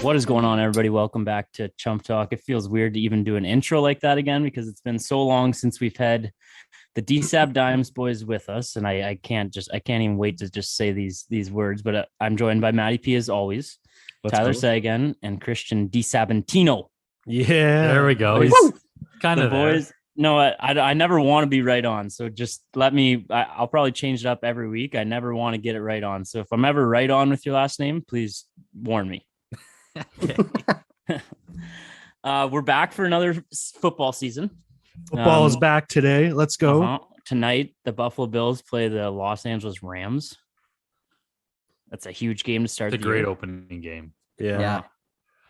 What is going on, everybody? Welcome back to Chump Talk. It feels weird to even do an intro like that again because it's been so long since we've had the DiSabs Dimes boys with us, and I can't even wait to just say these words. But I'm joined by Matty P as always, Tyler Sagan, and Christian DiSabantino. Yeah, there we go. He's kind of boys. There. No, I never want to be right on. So just let me. I'll probably change it up every week. I never want to get it right on. So if I'm ever right on with your last name, please warn me. We're back for another football season. Football is back today. Let's go. Tonight, the Buffalo Bills play the Los Angeles Rams. That's a huge game to start. It's a great opening game. Yeah.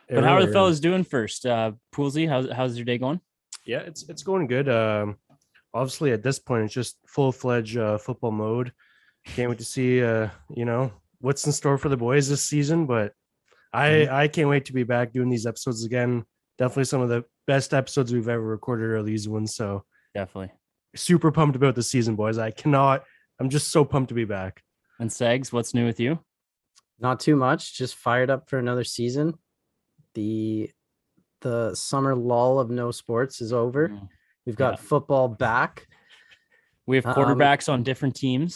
But how are the fellas doing first? Poolsy, how's your day going? Yeah, it's going good. Obviously at this point it's just full-fledged football mode. Can't wait to see what's in store for the boys this season, but I can't wait to be back doing these episodes again. Definitely some of the best episodes we've ever recorded are these ones. So definitely super pumped about the season, boys. I'm just so pumped to be back. And Segs, what's new with you? Not too much. Just fired up for another season. The summer lull of no sports is over. We've got football back. We have quarterbacks on different teams.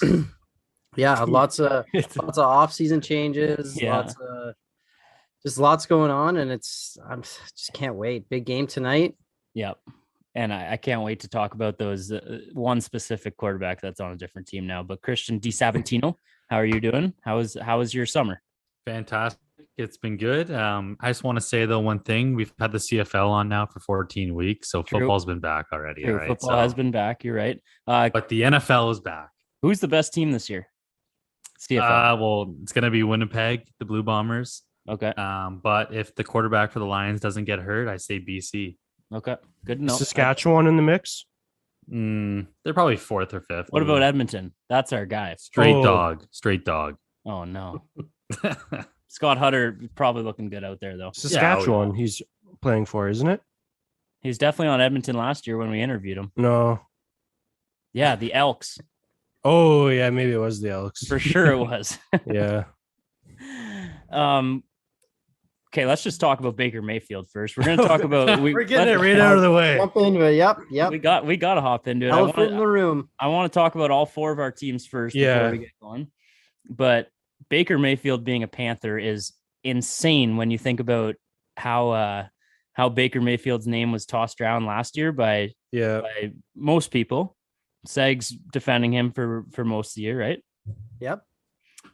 Yeah, lots of off-season changes. Yeah. Lots going on, and I just can't wait. Big game tonight. Yep. And I can't wait to talk about those one specific quarterback that's on a different team now. But Christian DiSabantino, how are you doing? How was your summer? Fantastic. It's been good. I just want to say though one thing: we've had the CFL on now for 14 weeks, so football's been back already. True. All right, football has been back. You're right. But the NFL is back. Who's the best team this year? CFL. Well, it's gonna be Winnipeg, the Blue Bombers. Okay. But if the quarterback for the Lions doesn't get hurt, I say BC. Okay. Good to know. Saskatchewan in the mix? They're probably fourth or fifth. What about Edmonton? That's our guy. Straight dog. Oh no. Scott Hutter probably looking good out there though. Saskatchewan, he's playing for, isn't it? He was definitely on Edmonton last year when we interviewed him. No. Yeah, the Elks. Oh yeah, maybe it was the Elks. For sure it was. Yeah. Okay, let's just talk about Baker Mayfield first. We're going to talk about. We're getting it right out of the way. Jump into it. Yep. We got to hop into it. Elephant in the room. I want to talk about all four of our teams first before we get going. But Baker Mayfield being a Panther is insane when you think about how Baker Mayfield's name was tossed around last year by most people. Segs defending him for most of the year, right? Yep.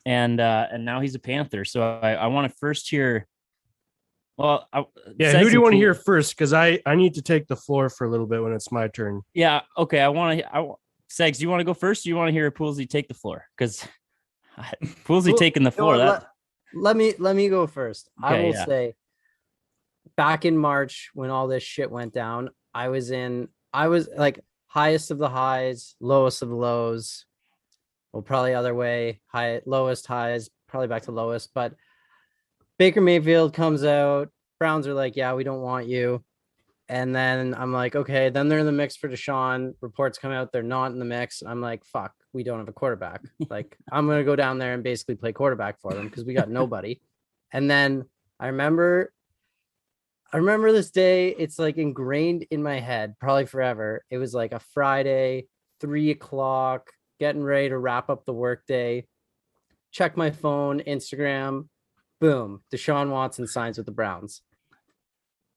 And now he's a Panther. So I want to first hear. Well, who do you want to hear first? Because I need to take the floor for a little bit when it's my turn. Yeah, okay. Segs, do you want to go first? Or do you want to hear Poolsy take the floor? Because Poolsy taking the floor. Let me go first. Okay, I will say, back in March when all this shit went down, I was like highest of the highs, lowest of the lows. Well, probably other way, lowest highs, probably back to lowest, but. Baker Mayfield comes out. Browns are like, yeah, we don't want you. And then I'm like, okay. Then they're in the mix for Deshaun. Reports come out. They're not in the mix. I'm like, fuck, we don't have a quarterback. Like, I'm going to go down there and basically play quarterback for them because we got nobody. And then I remember this day. It's like ingrained in my head, probably forever. It was like a Friday, 3:00, getting ready to wrap up the workday. Check my phone, Instagram. Boom, Deshaun Watson signs with the Browns.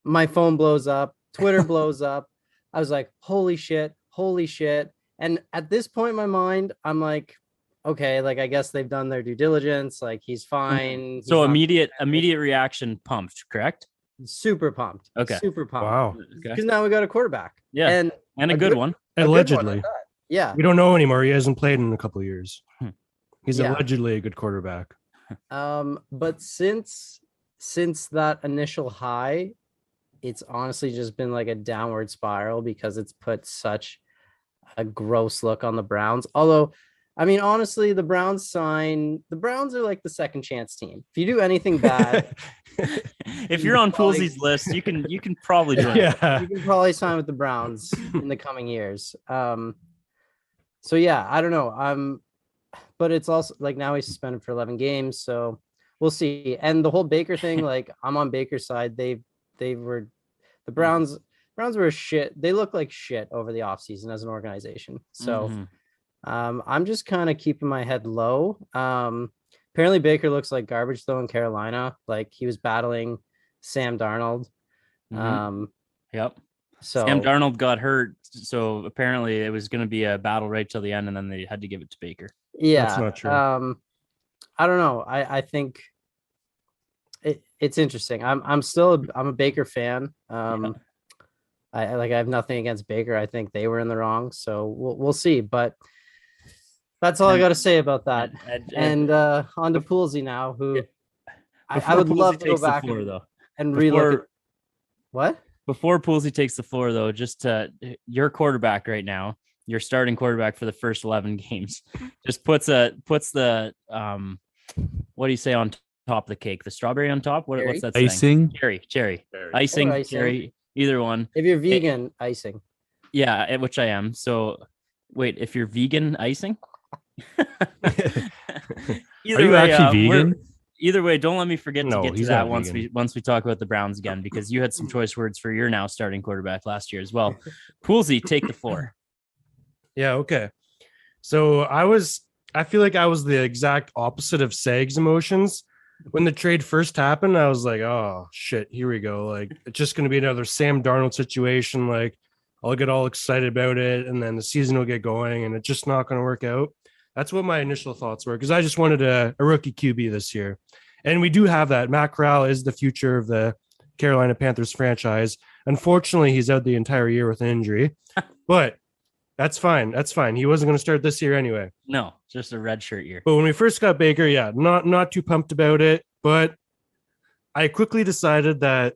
My phone blows up. Twitter blows up. I was like, holy shit. And at this point in my mind, I'm like, okay, like, I guess they've done their due diligence. Like, he's fine. So immediate reaction pumped, correct? Super pumped. Okay. Super pumped. Wow. Because now we got a quarterback. Yeah. And a good one. Allegedly. Yeah. We don't know anymore. He hasn't played in a couple of years. He's allegedly a good quarterback. But since that initial high, it's honestly just been like a downward spiral because it's put such a gross look on the Browns. Although, I mean, honestly, the Browns are like the second chance team. If you do anything bad, if you're on Poolsy's list, you can probably join. Yeah. You can probably sign with the Browns in the coming years. So yeah, I don't know. But it's also like now he's suspended for 11 games. So we'll see. And the whole Baker thing, like I'm on Baker's side. The Browns were shit. They look like shit over the offseason as an organization. So I'm just kind of keeping my head low. Apparently Baker looks like garbage though in Carolina. Like he was battling Sam Darnold. Yep. So Sam Darnold got hurt, so apparently it was going to be a battle right till the end, and then they had to give it to Baker. Yeah, that's not true. I don't know. I think it's interesting. I'm a Baker fan. I have nothing against Baker. I think they were in the wrong, so we'll see. But that's all I got to say about that. And on to Poolsy now, who I would love to go back and relook at what. Before Poolsy takes the floor, though, just your quarterback right now, your starting quarterback for the first 11 games, just puts the what do you say on top of the cake? The strawberry on top? What's that icing? Saying? Cherry. Icing, cherry, either one. If you're vegan, icing. Yeah, which I am. So, wait, if you're vegan, icing? Are you actually vegan? Either way, don't let me forget to get to that once we talk about the Browns again, because you had some choice words for your now starting quarterback last year as well. Poolsy, take the floor. Yeah, okay. So I feel like I was the exact opposite of Segs emotions. When the trade first happened, I was like, oh shit, here we go. Like it's just gonna be another Sam Darnold situation. Like I'll get all excited about it, and then the season will get going, and it's just not gonna work out. That's what my initial thoughts were, because I just wanted a rookie QB this year. And we do have that. Matt Corral is the future of the Carolina Panthers franchise. Unfortunately, he's out the entire year with an injury, but that's fine. That's fine. He wasn't going to start this year anyway. No, just a red shirt year. But when we first got Baker, yeah, not too pumped about it. But I quickly decided that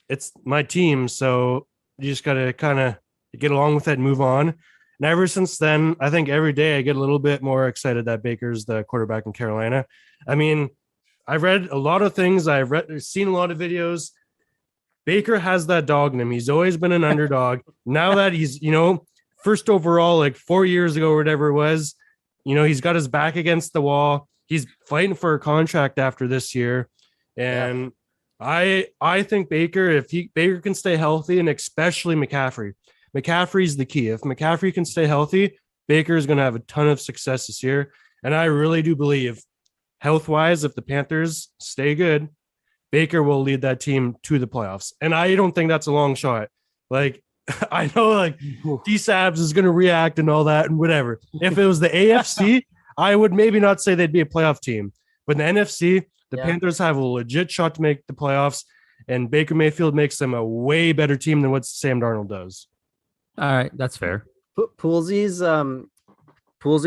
it's my team. So you just got to kind of get along with it and move on. And ever since then, I think every day I get a little bit more excited that Baker's the quarterback in Carolina. I mean, I've read a lot of things. Seen a lot of videos. Baker has that dog in him. He's always been an underdog. Now that he's, first overall, like 4 years ago or whatever it was, he's got his back against the wall. He's fighting for a contract after this year. And I think Baker can stay healthy, and especially McCaffrey. McCaffrey's the key. If McCaffrey can stay healthy, Baker is going to have a ton of success this year. And I really do believe, health-wise, if the Panthers stay good, Baker will lead that team to the playoffs. And I don't think that's a long shot. Like, I know, like, DiSabs is going to react and all that and whatever. If it was the AFC, I would maybe not say they'd be a playoff team. But in the NFC, the Panthers have a legit shot to make the playoffs, and Baker Mayfield makes them a way better team than what Sam Darnold does. All right, that's fair. Poolsy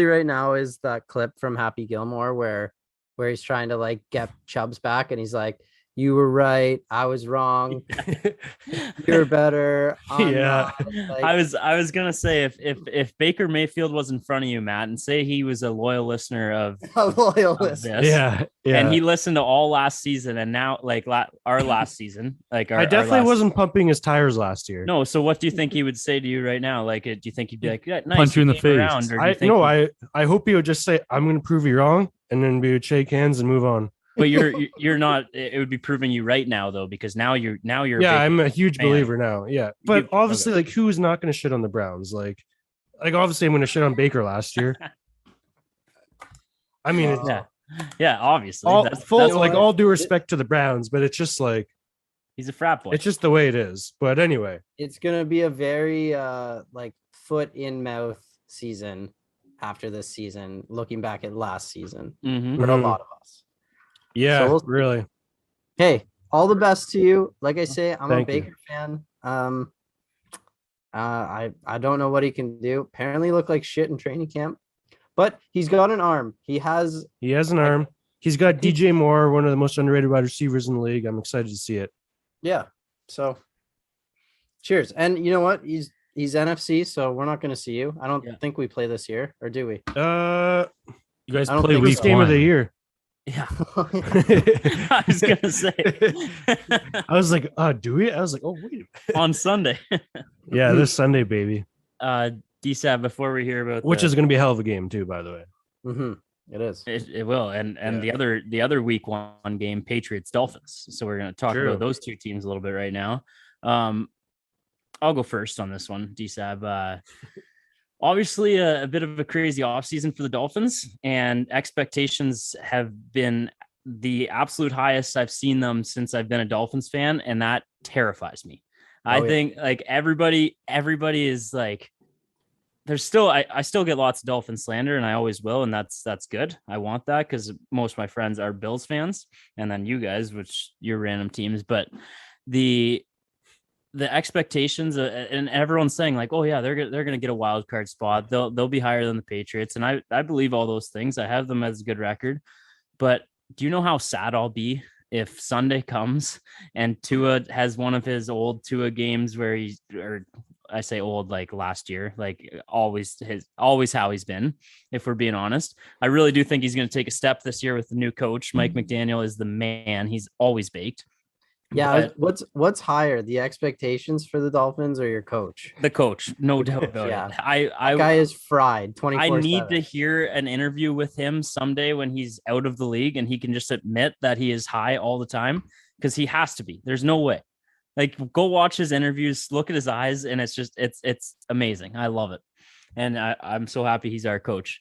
right now is that clip from Happy Gilmore where he's trying to like get Chubbs back, and he's like, "You were right, I was wrong. You're better." Like, I was gonna say if Baker Mayfield was in front of you, Matt, and say he was a loyal listener of this, and he listened to all last season, and now like our last season, like I definitely wasn't pumping his tires last year. No, so what do you think he would say to you right now? Like, do you think he'd be like, "Nice, punch you in the face"? I hope he would just say, "I'm going to prove you wrong," and then we would shake hands and move on. But you're not. It would be proving you right now, though, because now you're. Yeah, I'm a huge believer now. Yeah, but obviously, like, who's not going to shit on the Browns? Like obviously, I'm going to shit on Baker last year. I mean, obviously, all due respect to the Browns, but it's just like he's a frat boy. It's just the way it is. But anyway, it's going to be a very like foot in mouth season after this season. Looking back at last season for a lot of us. Yeah, so really. Hey, all the best to you. Like I say, I'm a Baker fan. I don't know what he can do. Apparently looked like shit in training camp, but he's got an arm. He has an arm. He's got DJ Moore, one of the most underrated wide receivers in the league. I'm excited to see it. Yeah. So cheers. And you know what? He's NFC, so we're not going to see you. I don't think we play this year, or do we? You guys play week game of the year. Yeah. I was gonna say. I was like, do we? I was like, oh wait. On Sunday. Yeah, this Sunday, baby. DiSab, before we hear about which is gonna be a hell of a game too, by the way. It is. It will. And the other week one game, Patriots Dolphins. So we're going to talk about those two teams a little bit right now. I'll go first on this one, DSAB. Obviously a bit of a crazy offseason for the Dolphins, and expectations have been the absolute highest I've seen them since I've been a Dolphins fan, and that terrifies me. I think like everybody is like, there's still I still get lots of Dolphin slander, and I always will, and that's good. I want that because most of my friends are Bills fans, and then you guys, which you're random teams, but the expectations and everyone's saying like, oh yeah, they're gonna get a wild card spot. They'll be higher than the Patriots, and I believe all those things. I have them as a good record, but do you know how sad I'll be if Sunday comes and Tua has one of his old Tua games where I say old, like last year, like always how he's been, if we're being honest. I really do think he's going to take a step this year with the new coach. Mike McDaniel is the man. He's always baked. Yeah. What's higher, the expectations for the Dolphins or your coach? The coach, no doubt about it. That guy is fried 24/7. I need to hear an interview with him someday when he's out of the league and he can just admit that he is high all the time, because he has to be. There's no way. Like, go watch his interviews, look at his eyes, and it's amazing. I love it. And I'm so happy he's our coach.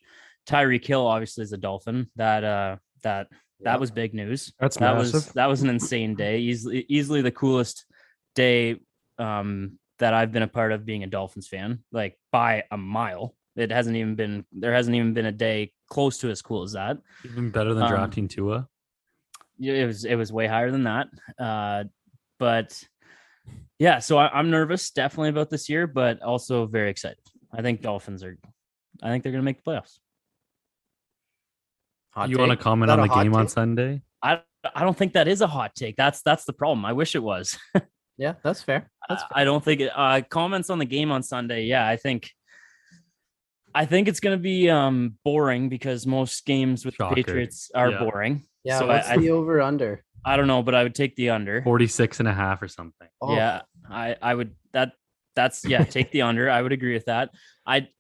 Tyreek Hill obviously is a Dolphin. That was big news. That's massive. That was an insane day. Easily the coolest day that I've been a part of being a Dolphins fan, like by a mile. There hasn't even been a day close to as cool as that. Even better than drafting Tua. It was way higher than that. But yeah, so I'm nervous definitely about this year, but also very excited. I think they're going to make the playoffs. You want to comment on the game on Sunday? I don't think that is a hot take. That's the problem. I wish it was. Yeah, that's fair. I don't think it, comments on the game on Sunday. Yeah, I think it's going to be boring, because most games with the Patriots are boring. Yeah, so what's the over under? I don't know, but I would take the under 46.5 or something. Oh. Yeah, I would. Take the under. I would agree with that.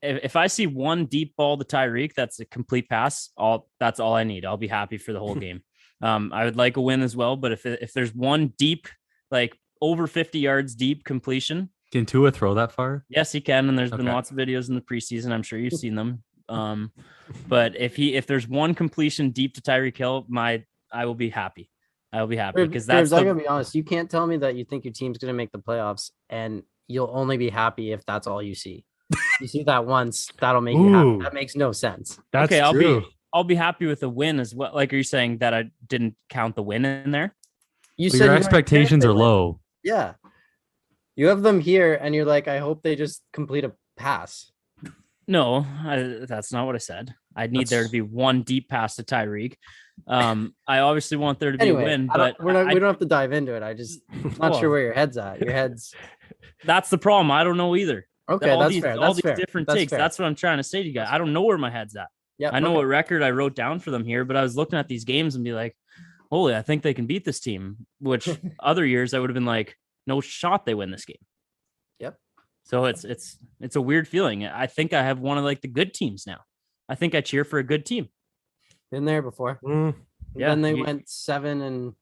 If I see one deep ball to Tyreek, that's a complete pass. That's all I need. I'll be happy for the whole game. I would like a win as well, but if there's one deep, like over 50 yards deep completion. Can Tua throw that far? Yes, he can. And there's been lots of videos in the preseason. I'm sure you've seen them. But if there's one completion deep to Tyreek Hill, I will be happy. Because that's. I'm gonna be honest. You can't tell me that you think your team's gonna make the playoffs, and you'll only be happy if that's all you see. You see that once, that'll make you happy. That makes no sense. That's okay. True. I'll be happy with a win as well. Like, are you saying that I didn't count the win in there? You said your expectations are low. Yeah. You have them here, and you're like, I hope they just complete a pass. No, that's not what I said. I need there to be one deep pass to Tyreek. I obviously want there to be a win, but we don't have to dive into it. I'm not sure where your head's at. Your head's. That's the problem. I don't know either. Okay, that's fair. All these different takes. That's what I'm trying to say to you guys. I don't know where my head's at. Yeah, I know what record I wrote down for them here, but I was looking at these games and be like, holy, I think they can beat this team. Which other years I would have been like, no shot they win this game. Yep. So it's a weird feeling. I think I have one of like the good teams now. I think I cheer for a good team. Been there before. Yeah. Then they went 7-9.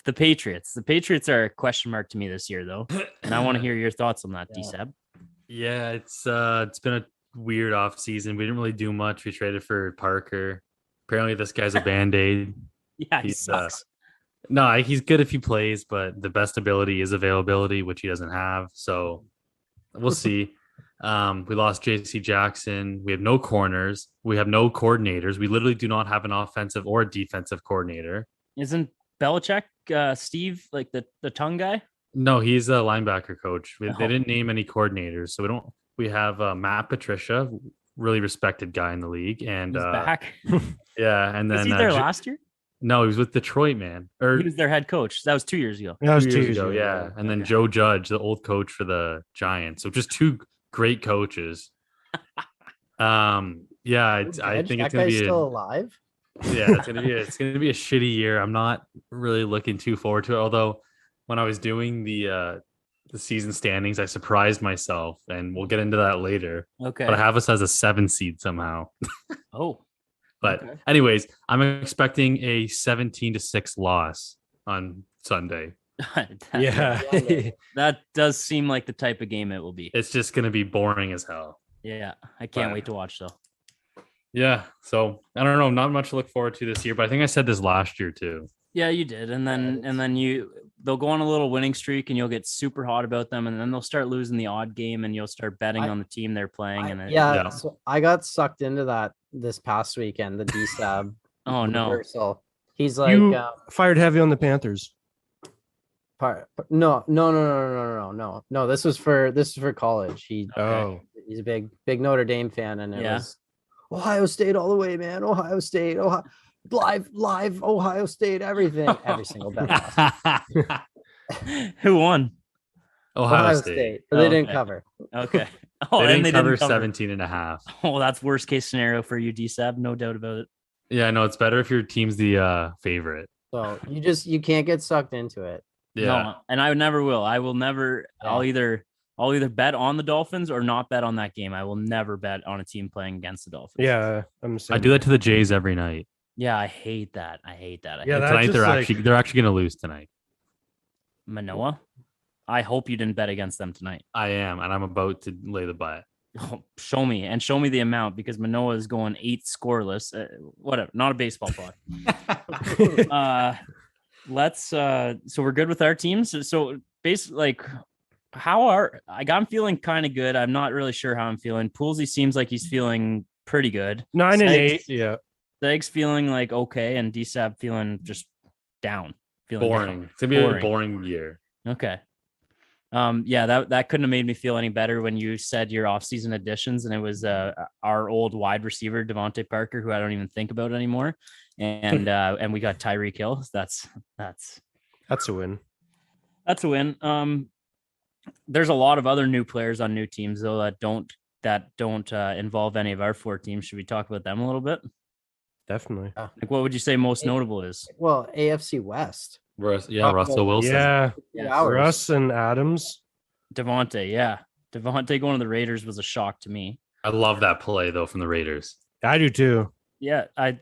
The Patriots are a question mark to me this year, though, and I want to hear your thoughts on that, DSAB. Yeah, it's been a weird off season. We didn't really do much. We traded for Parker. Apparently, this guy's a Band-Aid. Yeah, he sucks. No, he's good if he plays, but the best ability is availability, which he doesn't have. So we'll see. We lost JC Jackson. We have no corners. We have no coordinators. We literally do not have an offensive or defensive coordinator. Isn't Belichick Steve, like the tongue guy? No, he's a linebacker coach. They didn't name any coordinators, so we have Matt Patricia, really respected guy in the league, and he's back. Yeah, and then was he there last year? No, he was with Detroit, man. He was their head coach. That was 2 years ago. That was 2 years ago, yeah. And then Joe Judge, the old coach for the Giants. So just two great coaches. I think it's gonna be still alive. Yeah, it's gonna be a shitty year. I'm not really looking too forward to it. Although when I was doing the the season standings. I surprised myself, and we'll get into that later. Okay. But I have us as a 7 seed somehow. Oh. But Okay. anyways, I'm expecting a 17-6 loss on Sunday. That does seem like the type of game it will be. It's just going to be boring as hell. Yeah, I can't wait to watch though. Yeah, so I don't know, not much to look forward to this year, but I think I said this last year too. Yeah, you did, and then they'll go on a little winning streak, and you'll get super hot about them, and then they'll start losing the odd game, and you'll start betting on the team they're playing. So I got sucked into that this past weekend. The DSAB. Oh no! Reversal. He's like you fired heavy on the Panthers. No. This was for college. He's a big Notre Dame fan, and it was Ohio State all the way, man. Ohio State, live Ohio State, everything, every single bet. Who won? Ohio State. But they didn't cover. Okay. Oh, they didn't cover 17.5. Oh, that's worst case scenario for you, DSAB. No doubt about it. Yeah, no, it's better if your team's the favorite. So you can't get sucked into it. Yeah. No, and I never will. I will never. Yeah. I'll either bet on the Dolphins or not bet on that game. I will never bet on a team playing against the Dolphins. Yeah, I do that to the Jays every night. Yeah, I hate that. Tonight they're actually going to lose tonight. Manoa, I hope you didn't bet against them tonight. I am, and I'm about to lay the bet. Oh, show me the amount, because Manoa is going 8 scoreless. Whatever, not a baseball pod. So we're good with our teams. So basically, I'm feeling kind of good. I'm not really sure how I'm feeling. Poolsy seems like he's feeling pretty good. 9 and 8. Yeah. Segs feeling like okay, and DSAB feeling just down. Feeling boring. Down. It's gonna be a boring year. Okay. That couldn't have made me feel any better when you said your off-season additions, and it was our old wide receiver Devontae Parker, who I don't even think about anymore, and we got Tyreek Hill. That's a win. That's a win. There's a lot of other new players on new teams though that don't involve any of our 4 teams. Should we talk about them a little bit? Definitely. Like, what would you say most notable is? Well, AFC West. Russell Wilson. Yeah. Russ and Adams. Devontae going to the Raiders was a shock to me. I love that play though from the Raiders. I do too. Yeah, I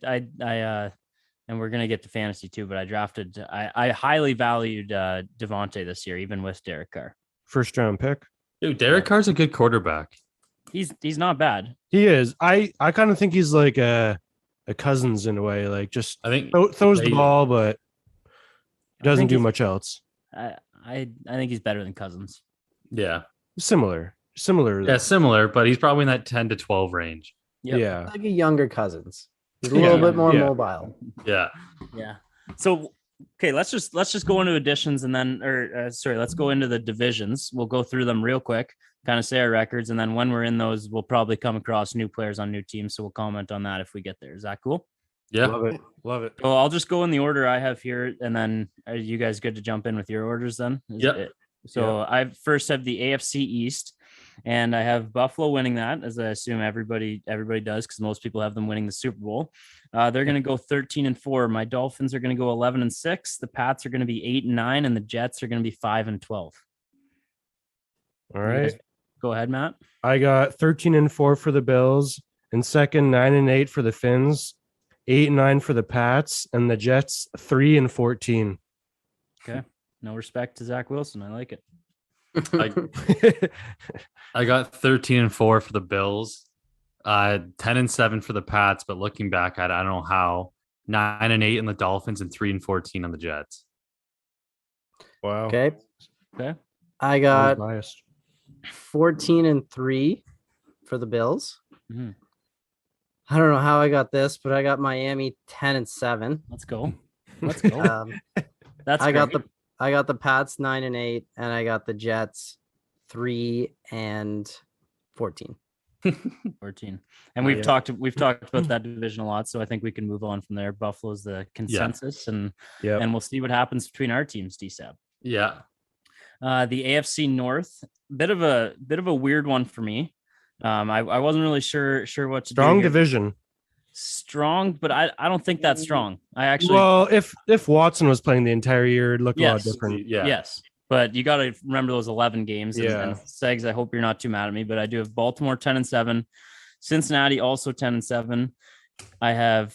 and we're gonna get to fantasy too, but I highly valued Devontae this year, even with Derek Carr. First round pick. Dude, Derek Carr's a good quarterback. He's not bad. He is. I kind of think he's like a Cousins in a way, like just I think throws the ball, but doesn't do much else. I think he's better than Cousins. Yeah. Similar. Yeah, similar, but he's probably in that 10 to 12 range. Yep. Yeah. Like a younger Cousins. He's a little bit more mobile. Yeah. Yeah. So okay, let's just go into additions, and then let's go into the divisions. We'll go through them real quick, kind of say our records, and then when we're in those, we'll probably come across new players on new teams, so we'll comment on that if we get there. Is that cool? Yeah. Love it. Well, I'll just go in the order I have here, and then are you guys good to jump in with your orders then? So I first have the AFC East, and I have Buffalo winning that, as I assume everybody does, because most people have them winning the Super Bowl. They're going to go 13-4. My Dolphins are going to go 11-6. The Pats are going to be 8-9, and the Jets are going to be 5-12. All right. Go ahead, Matt. I got 13-4 for the Bills, and second 9-8 for the Finns, 8-9 for the Pats, and the Jets 3-14. Okay. No respect to Zach Wilson. I like it. I got 13-4 for the Bills, 10-7 for the Pats, but looking back at it, I don't know how. 9-8 in the Dolphins and 3-14 on the Jets. Wow. Okay. I I'm got biased. 14-3 for the Bills. Mm-hmm. I don't know how I got this, but I got Miami 10-7. Let's go. That's I got the Pats 9-8, and I got the Jets 3-14. 14. And we've talked about that division a lot, so I think we can move on from there. Buffalo's the consensus, and we'll see what happens between our teams, DSAB. Yeah. The AFC North, bit of a weird one for me. I wasn't really sure what to do. Strong division. Strong, but I don't think that's strong. I actually if Watson was playing the entire year, it'd look a lot different. Yeah. Yes. But you got to remember those 11 games. And Segs, I hope you're not too mad at me, but I do have Baltimore 10-7, Cincinnati also 10-7. I have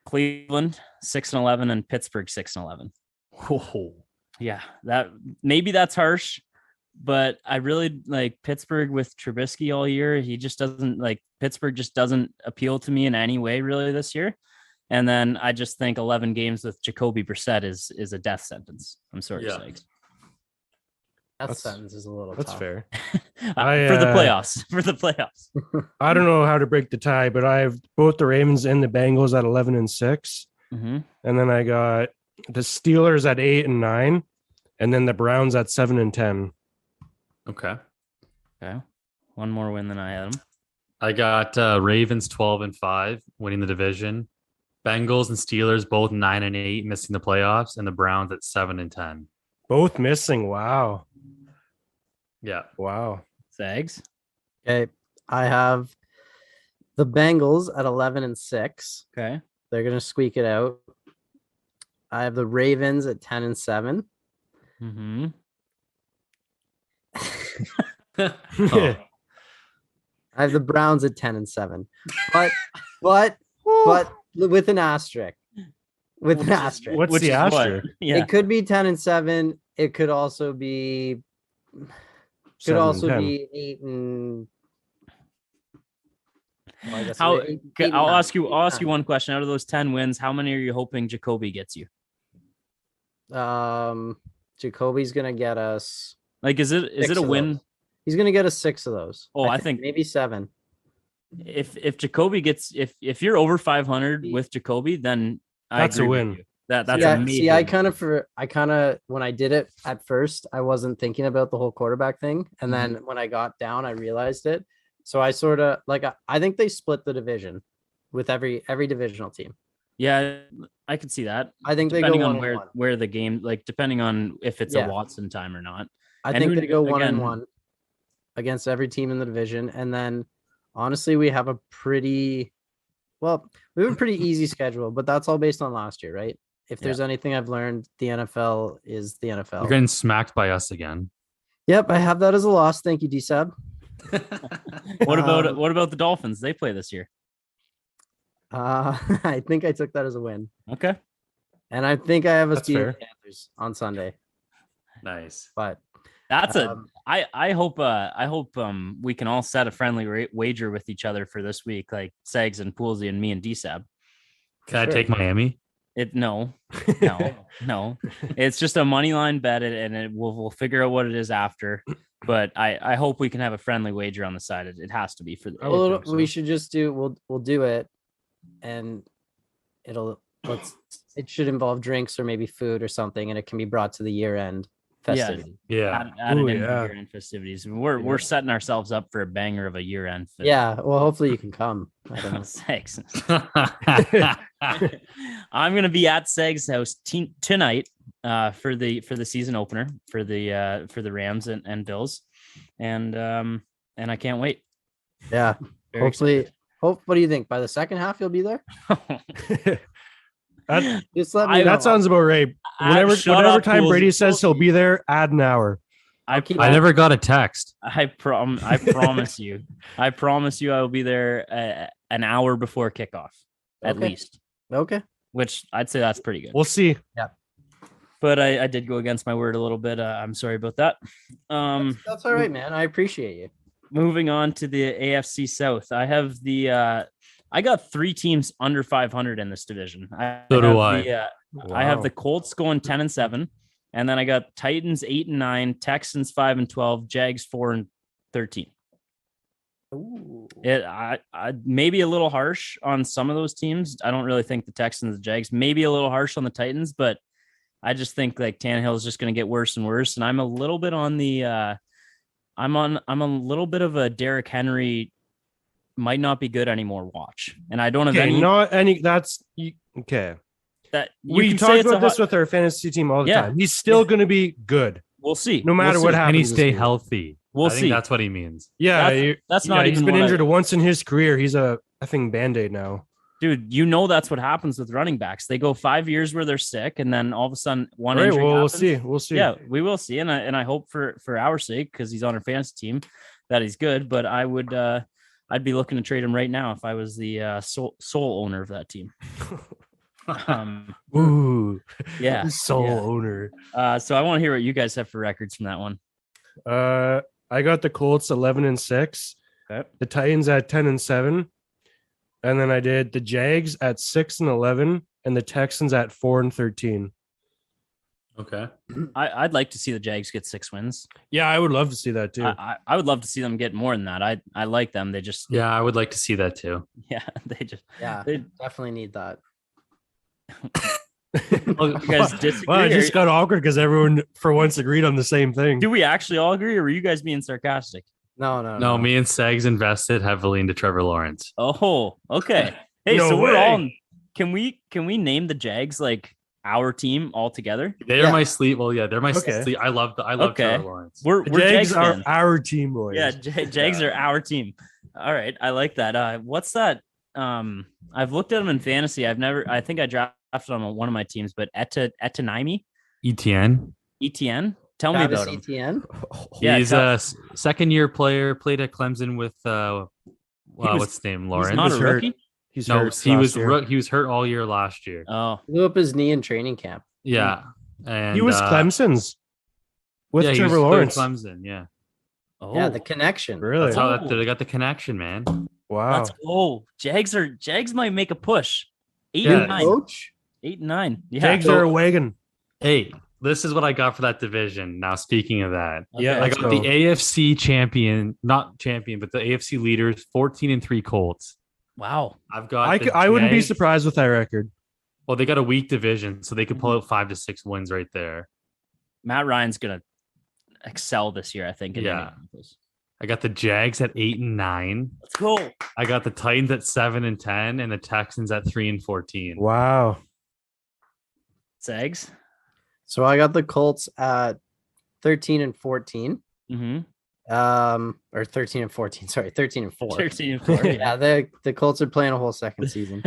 Cleveland 6-11 and Pittsburgh 6-11. Oh. Yeah, that's harsh, but I really like Pittsburgh with Trubisky all year. He just doesn't Pittsburgh just doesn't appeal to me in any way really this year. And then I just think 11 games with Jacoby Brissett is a death sentence. I'm sorry, Segs. That sentence is a little That's tough. fair. For the playoffs. I don't know how to break the tie, but I have both the Ravens and the Bengals at 11-6. Mm-hmm. And then I got the Steelers at 8-9, and then the Browns at 7-10. Okay. One more win than I had them. I got Ravens 12-5, winning the division. Bengals and Steelers both 9-8, missing the playoffs, and the Browns at 7-10. Both missing. Wow. Yeah. Wow. Segs. Okay. I have the Bengals at 11-6. Okay. They're going to squeak it out. I have the Ravens at 10-7. Mm-hmm. I have the Browns at 10-7. But with an asterisk. What's the asterisk? Yeah. It could be 10-7. It could also be 8 and well, I guess I'll ask you one question. Out of those 10 wins, how many are you hoping Jacoby gets you? Jacoby's gonna get us. Is it a win? Those. He's gonna get us 6 of those. Oh, I think maybe 7. If Jacoby gets if you're over 500 with Jacoby, then that's a win. That's amazing. See, I kind of when I did it at first, I wasn't thinking about the whole quarterback thing, and then when I got down, I realized it. So I sort of I think they split the division with every divisional team. Yeah, I could see that. I think depending they go on where the game, depending on if it's a Watson time or not. I think they go 1-1 against every team in the division, and then honestly, we have a pretty easy schedule, but that's all based on last year, right? If there's anything I've learned, the NFL is the NFL. You're getting smacked by us again. Yep, I have that as a loss. Thank you, DiSab. What about the Dolphins? They play this year. I think I took that as a win. Okay. And I think I have a Steelers Panthers on Sunday. Nice. But that's I hope we can all set a friendly wager with each other for this week, like Segs and Poolsy and me and DiSab. Can I take Miami? No. It's just a money line bet, and we'll figure out what it is after. But I hope we can have a friendly wager on the side. It has to be for the. We should just do. We'll do it, and it should involve drinks or maybe food or something, and it can be brought to the year-end festivities. Yeah. Year-end festivities. We're setting ourselves up for a banger of a year-end. Yeah. Well, hopefully you can come. I don't know. Segs. I'm gonna be at Segs' house tonight for the season opener for the Rams and Bills, and I can't wait. Yeah. Hopefully. What do you think? By the second half, you'll be there. Just let me know. That sounds about right. Whatever time Brady says he'll be there, add an hour. I never got a text. I promise you. I promise you I will be there an hour before kickoff, at least. Okay. Which I'd say that's pretty good. We'll see. Yeah. But I did go against my word a little bit. I'm sorry about that. That's all right, man. I appreciate you. Moving on to the AFC South. I have I got 3 teams under 500 in this division. I have the Colts going 10-7, and then I got Titans 8-9, Texans 5-12, Jags 4-13. Ooh. I maybe a little harsh on some of those teams. I don't really think the Texans, the Jags, maybe a little harsh on the Titans, but I just think Tannehill is just going to get worse and worse. And I'm a little bit on the I'm a little bit of a Derrick Henry might not be good anymore watch. And I don't have okay. That we talk about this with our fantasy team all the time. He's still going to be good. We'll see. No matter what happens. And he stay healthy. We'll see. That's what he means. Yeah. That's not even he's been injured once in his career. He's a effing Band-Aid now. Dude, that's what happens with running backs. They go 5 years where they're sick, and then all of a sudden one All right, injury well, happens. we'll see. Yeah, we will see, and I hope for our sake, because he's on our fantasy team, that he's good. But I'd be looking to trade him right now if I was the sole owner of that team. Ooh, yeah, owner. So I want to hear what you guys have for records from that one. I got the Colts 11-6, Okay. the Titans at 10-7, and then I did the Jags at 6-11, and the Texans at 4-13. Okay. I'd like to see the Jags get 6 wins. Yeah, I would love to see that too. I would love to see them get more than that. I like them. They just I would like to see that too. Yeah, they definitely need that. You guys disagree? Well, it just got awkward because everyone for once agreed on the same thing. Do we actually all agree, or were you guys being sarcastic? No. Me and Segs invested heavily into Trevor Lawrence. Oh, okay. Hey, No so way. we're all. Can we name the Jags like our team all together? They're my sleep. Well, yeah, they're my Okay. sleep. I love Trevor Lawrence. We're Jags are fans. our team, boys. Yeah, Jags are our team. All right, I like that. What's that? I've looked at them in fantasy. I think I drafted on one of my teams, but Etanaimi, ETN. Tell me about him. Etienne? Yeah, He's a second-year player. Played at Clemson with what's his name? Lawrence. He's not a hurt. rookie. He's No, hurt he last year. was hurt all year last year. Oh, Blew up his knee in training camp. Yeah, and He was Clemson's with he Trevor was Lawrence. Clemson. Yeah, Yeah, the connection. Really? that's how they got the connection, man. Wow. let's go. Jags might make a push. 8 Yeah. and 9. Coach? 8 and 9. Yeah. Jags are a wagon. Hey, this is what I got for that division. Now, speaking of that, Yeah, I let's got go. the AFC champion, not champion, but the AFC leaders, 14-3 Colts. Wow. I've got. I wouldn't be Jags. surprised with that record. Well, they got a weak division, so they could pull out 5 to 6 wins right there. Matt Ryan's gonna excel this year, I think. In Yeah. I got the Jags at 8-9. Let's go. I got the Titans at 7-10, and the Texans at 3-14. Wow. Segs. So I got the Colts at 13-14. Mm-hmm. Or 13-14. Sorry, 13-4. 13 and 4. Yeah, the Colts are playing a whole second season.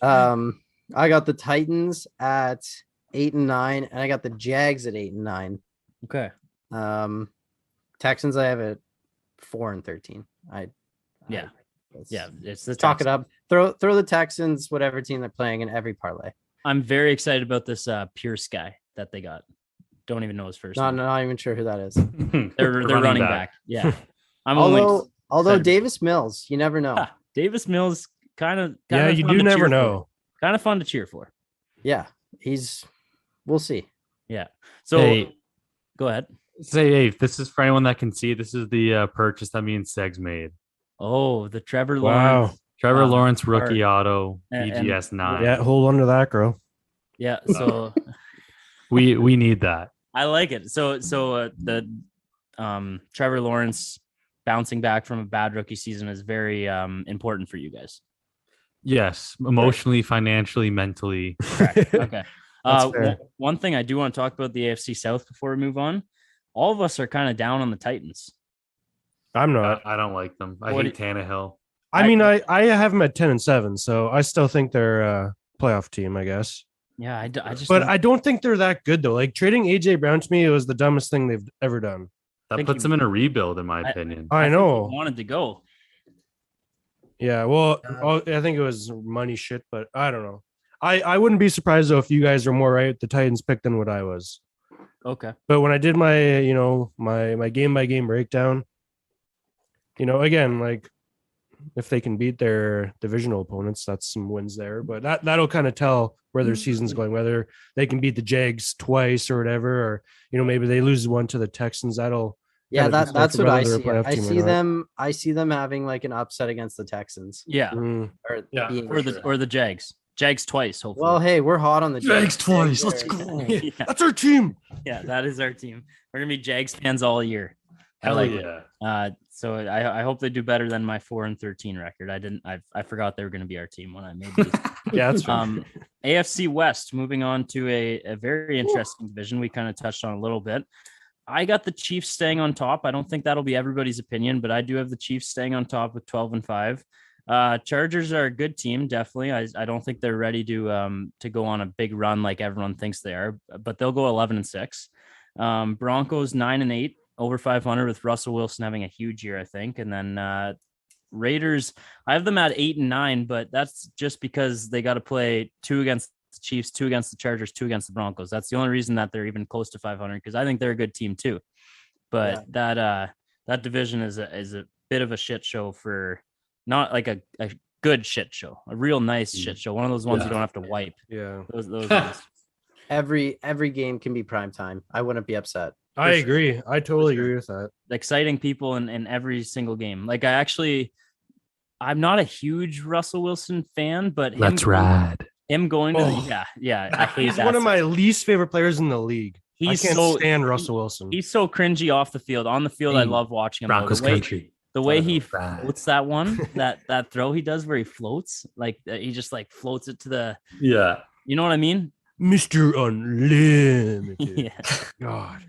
I got the Titans at 8-9, and I got the Jags at 8-9. Okay. Texans I have at 4-13. Yeah. It's the Talk Texans. it up. Throw the Texans, whatever team they're playing, in every parlay. I'm very excited about this Pierce guy that they got. Don't even know his first name. Not even sure who that is. They're running back. Yeah. I'm Although excited. Davis Mills, you never know. Davis Mills kind of Yeah, you do never know. Kind of fun to cheer for. Yeah, we'll see. Yeah. So Hey, go ahead. hey, this is for anyone that can see. This is the purchase that me and Segs made. Oh, the Trevor Wow. Lawrence. Trevor Wow. Lawrence rookie auto And- BGS 9. Yeah, hold on to that, girl. Yeah. So We need that. I like it. So the Trevor Lawrence bouncing back from a bad rookie season is very important for you guys. Yes, emotionally, financially, mentally. Correct. Okay. That's fair. One thing I do want to talk about the AFC South before we move on. All of us are kind of down on the Titans. I'm not. I don't like them. I What hate Tannehill. I mean, I have them at 10-7, so I still think they're a playoff team, I guess. Yeah, I just. But I don't think they're that good though. Like trading AJ Brown to me, it was the dumbest thing they've ever done. That think puts you- them in a rebuild, in my opinion. I think know. he wanted to go. Yeah, well, I think it was money shit, but I don't know. I wouldn't be surprised though if you guys are more right with the Titans pick than what I was. Okay. But when I did my, my game by game breakdown, again, like if they can beat their divisional opponents, that's some wins there. But that'll kind of tell where their season's going, whether they can beat the Jags twice or whatever, or maybe they lose one to the Texans. That'll Yeah, kind of decide that's for what I whether they're a see. playoff I team or see not. them. I see them having like an upset against the Texans. Yeah. Mm. Or Yeah. being Or the Jags. Jags twice, hopefully. Well, hey, we're hot on the Jags twice. are- Let's go. yeah, That's our team. that is our team. We're gonna be Jags fans all year. I Hell like yeah. it. So I hope they do better than my 4-13 record. I forgot they were gonna be our team when I made these. Yeah, that's fair. AFC West, moving on to a very interesting division we kind of touched on a little bit. I got the Chiefs staying on top. I don't think that'll be everybody's opinion, but I do have the Chiefs staying on top with 12-5. Chargers are a good team, definitely. I don't think they're ready to go on a big run like everyone thinks they are, but they'll go 11-6. Broncos 9-8, over 500 with Russell Wilson having a huge year, I think. And then Raiders, I have them at 8-9, but that's just because they got to play 2 against the Chiefs, 2 against the Chargers, 2 against the Broncos. That's the only reason that they're even close to 500, because I think they're a good team too. But that division is a bit of a shit show, for not like a good shit show, a real nice shit show. One of those ones you don't have to wipe. Yeah. Those ones. Every game can be prime time. I wouldn't be upset. I agree. I totally agree with that. Exciting people in every single game. Like I'm not a huge Russell Wilson fan, but That's rad. Him going to I hate He's that. one of my least favorite players in the league. I can't stand Russell Wilson. He's so cringy off the field. On the field, I love watching him. Broncos country. The way he floats that one, that throw he does where he floats, like he just like floats it to the you know what I mean? Mr. Unlimited. Yeah. God.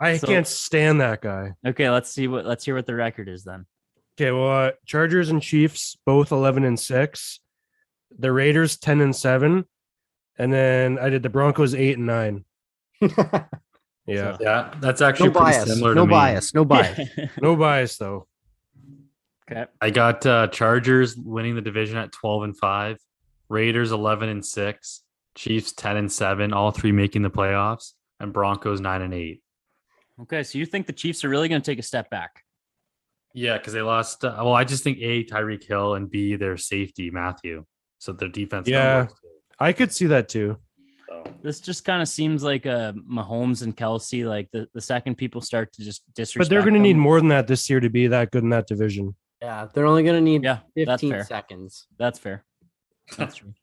I can't stand that guy. Okay, let's hear what the record is then. Okay, well, Chargers and Chiefs both 11-6. The Raiders 10-7, and then I did the Broncos 8-9. Yeah, that's actually no bias. similar No to me. bias. No bias. No bias though. Okay, I got Chargers winning the division at 12-5, Raiders 11-6, Chiefs 10-7, all three making the playoffs, and Broncos 9-8. Okay, so you think the Chiefs are really going to take a step back? Yeah, because they lost. I just think A, Tyreek Hill, and B, their safety Matthew. So their defense. Yeah, I could see that too. So. This just kind of seems like a Mahomes and Kelsey. Like the second people start to just disrespect. But they're going to need more than that this year to be that good in that division. Yeah, they're only going to need 15 fair. seconds. That's fair. That's true.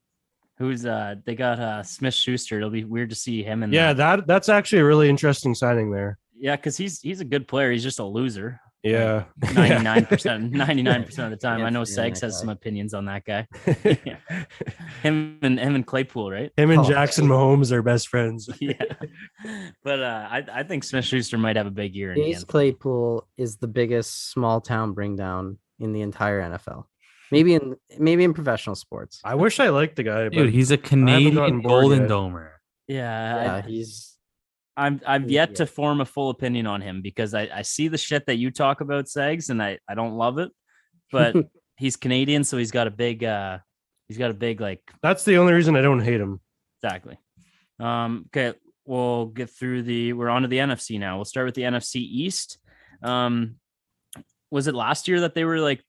Who's they got Smith Schuster. It'll be weird to see him in. Yeah, that's actually a really interesting signing there. Yeah, because he's a good player. He's just a loser. Yeah, 99% of the time. I know Segs has some opinions on that guy. Him and Claypool, right? Him and Jackson Mahomes are best friends. Yeah, but I think Smith Schuster might have a big year. Chase Claypool is the biggest small town bring down in the entire NFL. Maybe in professional sports. I wish I liked the guy, Dude, he's a Canadian Golden Domer. Yeah, I've yet to form a full opinion on him, because I see the shit that you talk about, Segs, and I don't love it, but he's Canadian, so he's got a big like. That's the only reason I don't hate him. Exactly. Okay, we'll get through we're on to the NFC now. We'll start with the NFC East. Was it last year that they were like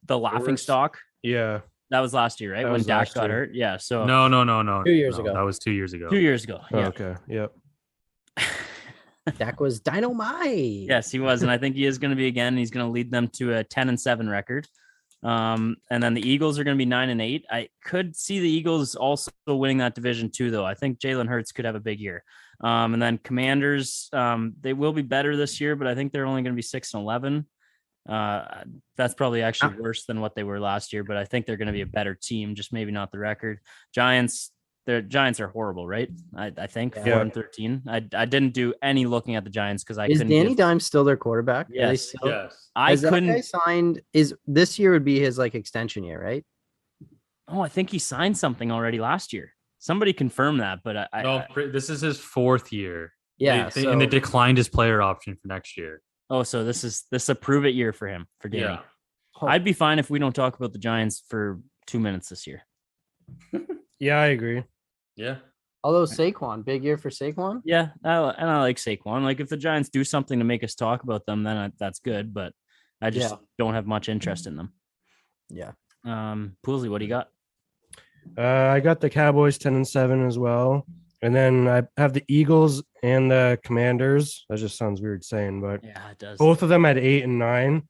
the laughing stock? Yeah. That was last year, right? When Dak got hurt. Yeah. So No. 2 years ago. That was 2 years ago. 2 years ago. Oh, Yeah. okay. Yep. Dak was dynamite. Yes, he was, and I think he is going to be again. He's going to lead them to a 10-7 record. And then the Eagles are going to be 9-8. I could see the Eagles also winning that division too, though. I think Jalen Hurts could have a big year. And then Commanders, they will be better this year, but I think they're only going to be 6-11. That's probably actually worse than what they were last year, but I think they're going to be a better team, just maybe not the record. Giants are horrible, right? I think 4-13. I didn't do any looking at the Giants because I couldn't. Is Danny Dimes still their quarterback? Yes. Yes. I couldn't. That guy signed. Is this year would be his like extension year, right? Oh, I think he signed something already last year. Somebody confirm that, but this is his 4th year. Yeah, and they declined his player option for next year. Oh, so this is a prove it year for him, for Danny. Yeah. I'd be fine if we don't talk about the Giants for 2 minutes this year. Yeah, I agree. Yeah. Although Saquon, big year for Saquon. Yeah, I like Saquon. Like if the Giants do something to make us talk about them, then that's good. But I just don't have much interest in them. Yeah. Poolsy, what do you got? I got the Cowboys 10-7 as well, and then I have the Eagles and the Commanders. That just sounds weird saying, but yeah, it does. Both of them at 8 and 9.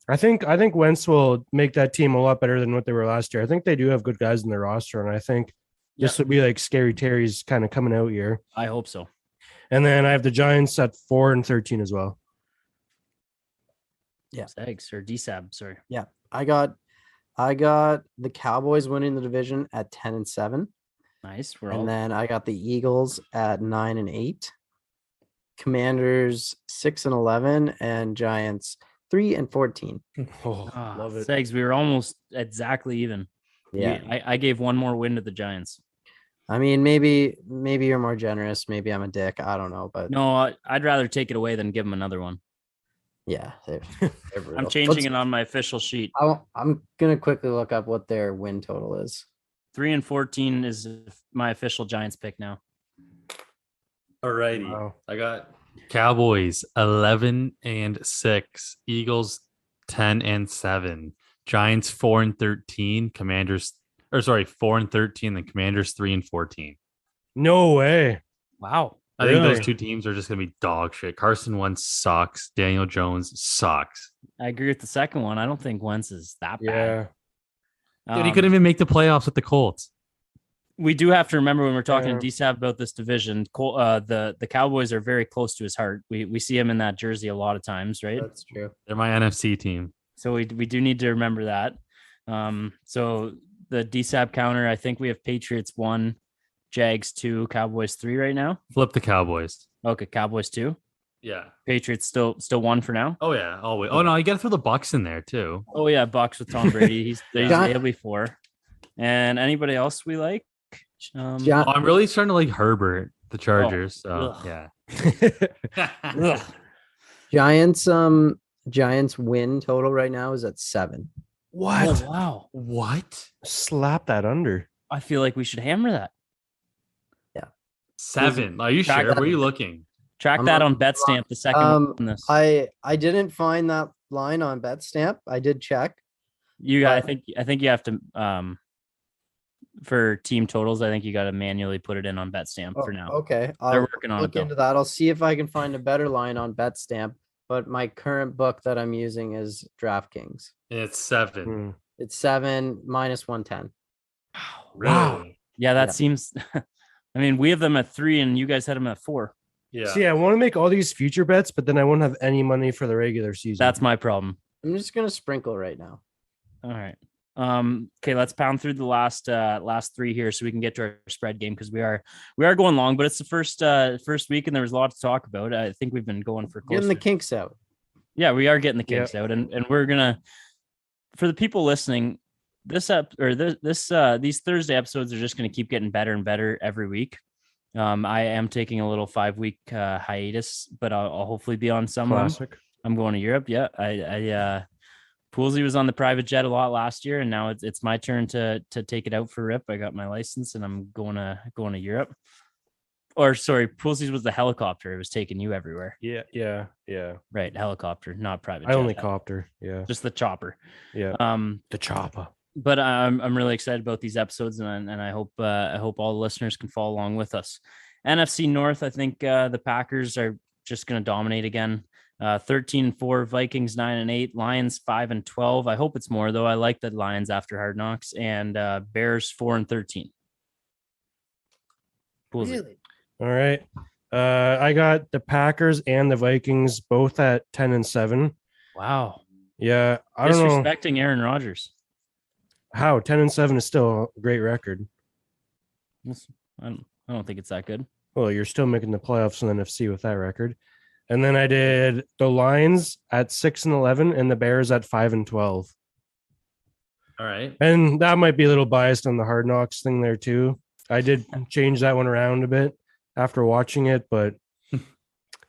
I think Wentz will make that team a lot better than what they were last year. I think they do have good guys in their roster, and I think this would be like Scary Terry's kind of coming out year. I hope so. And then I have the Giants at 4-13 as well. Yeah. Segs or DiSabs, sorry. Yeah. I got the Cowboys winning the division at 10-7. Nice. Then I got the Eagles at 9-8. Commanders 6-11 and Giants 3-14. Oh, love it. Segs, we were almost exactly even. Yeah. I gave one more win to the Giants. I mean, maybe you're more generous. Maybe I'm a dick. I don't know, but No, I'd rather take it away than give them another one. yeah, they're I'm brutal. changing it on my official sheet. I'm gonna quickly look up what their win total is. 3-14 is my official Giants pick now. Alrighty. Wow. I got Cowboys 11-6, Eagles 10-7, Giants 4-13, Commanders 4-13, the Commanders 3-14. No way. Wow. I think those Really? two teams are just gonna be dog shit. Carson Wentz sucks. Daniel Jones sucks. I agree with the second one. I don't think Wentz is that Yeah. bad. Dude, he couldn't even make the playoffs with the Colts. We do have to remember when we're talking Yeah. to DiSabs about this division, the Cowboys are very close to his heart. We see him in that jersey a lot of times, right? That's true. They're my NFC team. So we do need to remember that. So the DSAP counter, I think we have Patriots 1, Jags 2, Cowboys 3 right now. Flip the Cowboys. Okay, Cowboys 2. Yeah. Patriots still 1 for now. Oh yeah. Always. Oh no, you got to throw the Bucks in there too. Oh yeah, Bucks with Tom Brady. He'll be 4. And anybody else we like? I'm really starting to like Herbert, the Chargers. So ugh. yeah. Giants win total right now is at 7. What? Oh, wow. What? Slap that under. I feel like we should hammer that. 7. Are you Track sure? that. Where are you looking? Track I'm that on- on BetStamp the second on this. I didn't find that line on BetStamp. I did check. I think you have to for team totals, I think you got to manually put it in on BetStamp for now. Okay. They're I'll working on look it. into that. I'll see if I can find a better line on BetStamp. But my current book that I'm using is DraftKings. It's 7. Hmm. It's 7 minus 110. Really? Yeah, that Yeah. seems. I mean, we have them at 3, and you guys had them at 4. Yeah. See, I want to make all these future bets, but then I won't have any money for the regular season. That's my problem. I'm just gonna sprinkle right now. All right. Okay, let's pound through the last 3 here so we can get to our spread game because we are going long, but it's the first week and there was a lot to talk about. I think we've been going for close Getting the to- kinks out. Yeah, we are getting the kinks out, and we're gonna, for the people listening, these Thursday episodes are just gonna keep getting better and better every week. I am taking a little 5-week hiatus, but I'll hopefully be on some of them. classic. I'm going to Europe. Yeah, I Poolsy was on the private jet a lot last year, and now it's my turn to take it out for Rip. I got my license, and I'm going to Europe. Or sorry, Poolsy's was the helicopter. It was taking you everywhere. Yeah. Right, helicopter, not private. I jet. only copter. Yeah. Just the chopper. Yeah. Um, The chopper. but I'm really excited about these episodes, and I hope all the listeners can follow along with us. NFC North, I think the Packers are just going to dominate again. 13-4, Vikings 9-8, Lions 5-12. I hope it's more though. I like the Lions after Hard Knocks, and Bears 4-13. Really? All right. I got the Packers and the Vikings both at 10-7. Wow, Yeah, I don't know disrespecting Aaron Rodgers. how 10-7 is still a great record. I don't think it's that good. Well, you're still making the playoffs in the NFC with that record. And then I did the Lions at 6-11 and the Bears at 5-12. All right. And that might be a little biased on the Hard Knocks thing there too. I did change that one around a bit after watching it, but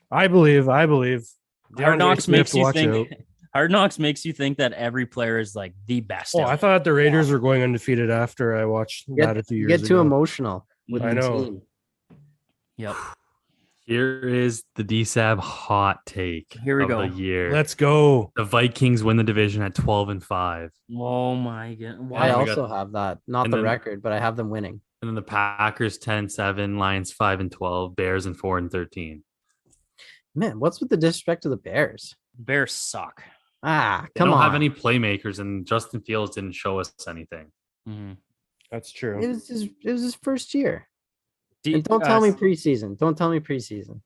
I believe Hard Knocks Smith makes you watch think. out. Hard Knocks makes you think that every player is like the best. Oh, ever. I thought the Raiders were going undefeated after I watched that a few years Get too ago. emotional with I the know. team. Yep. Here is the DSAB hot take Here we of go. the year. Let's go. The Vikings win the division at 12-5. Oh my god! I Wow. we also have that. Not and the then- record, but I have them winning. And then the Packers 10-7, Lions 5-12, Bears and 4-13. Man, what's with the disrespect to the Bears? Bears suck. Ah, They come don't on. have any playmakers, and Justin Fields didn't show us anything. Mhm. That's true. It was his first year. And don't tell me preseason. Don't tell me preseason.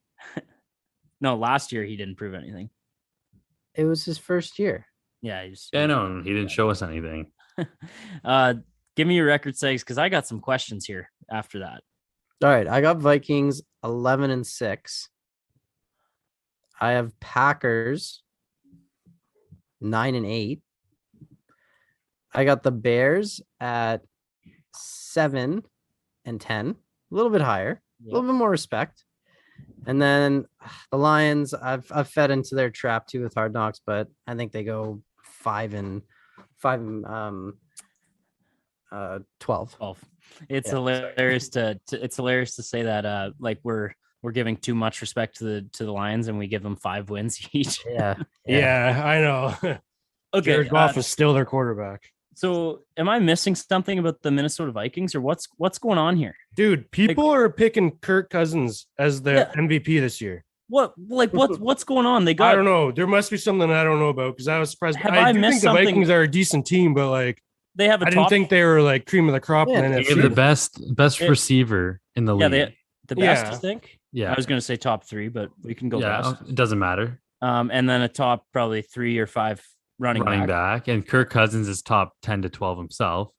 No, last year he didn't prove anything. It was his first year. Yeah, he's. Yeah, no, he didn't show us anything. Give me your record saves because I got some questions here after that. All right, I got Vikings 11-6. I have Packers 9-8. I got the Bears at 7-10, a little bit higher, a little bit more respect. And then the Lions, I've fed into their trap too with Hard Knocks, but I think they go 5-12. 12. It's hilarious it's hilarious to say that like we're giving too much respect to the Lions and we give them 5 wins each. Yeah, I know. Okay, Jared Goff is still their quarterback. So am I missing something about the Minnesota Vikings, or what's going on here? Dude, people are picking Kirk Cousins as the MVP this year. What's going on? They got, I don't know. There must be something I don't know about because I was surprised. I do missed think the something? Vikings are a decent team, but like they have I didn't think they were like cream of the crop in the They NFC. have the best receiver in the league. The best, I think. Yeah. I was going to say top 3, but we can go best. It doesn't matter. And then a top probably 3 or 5 running back. And Kirk Cousins is top 10 to 12 himself.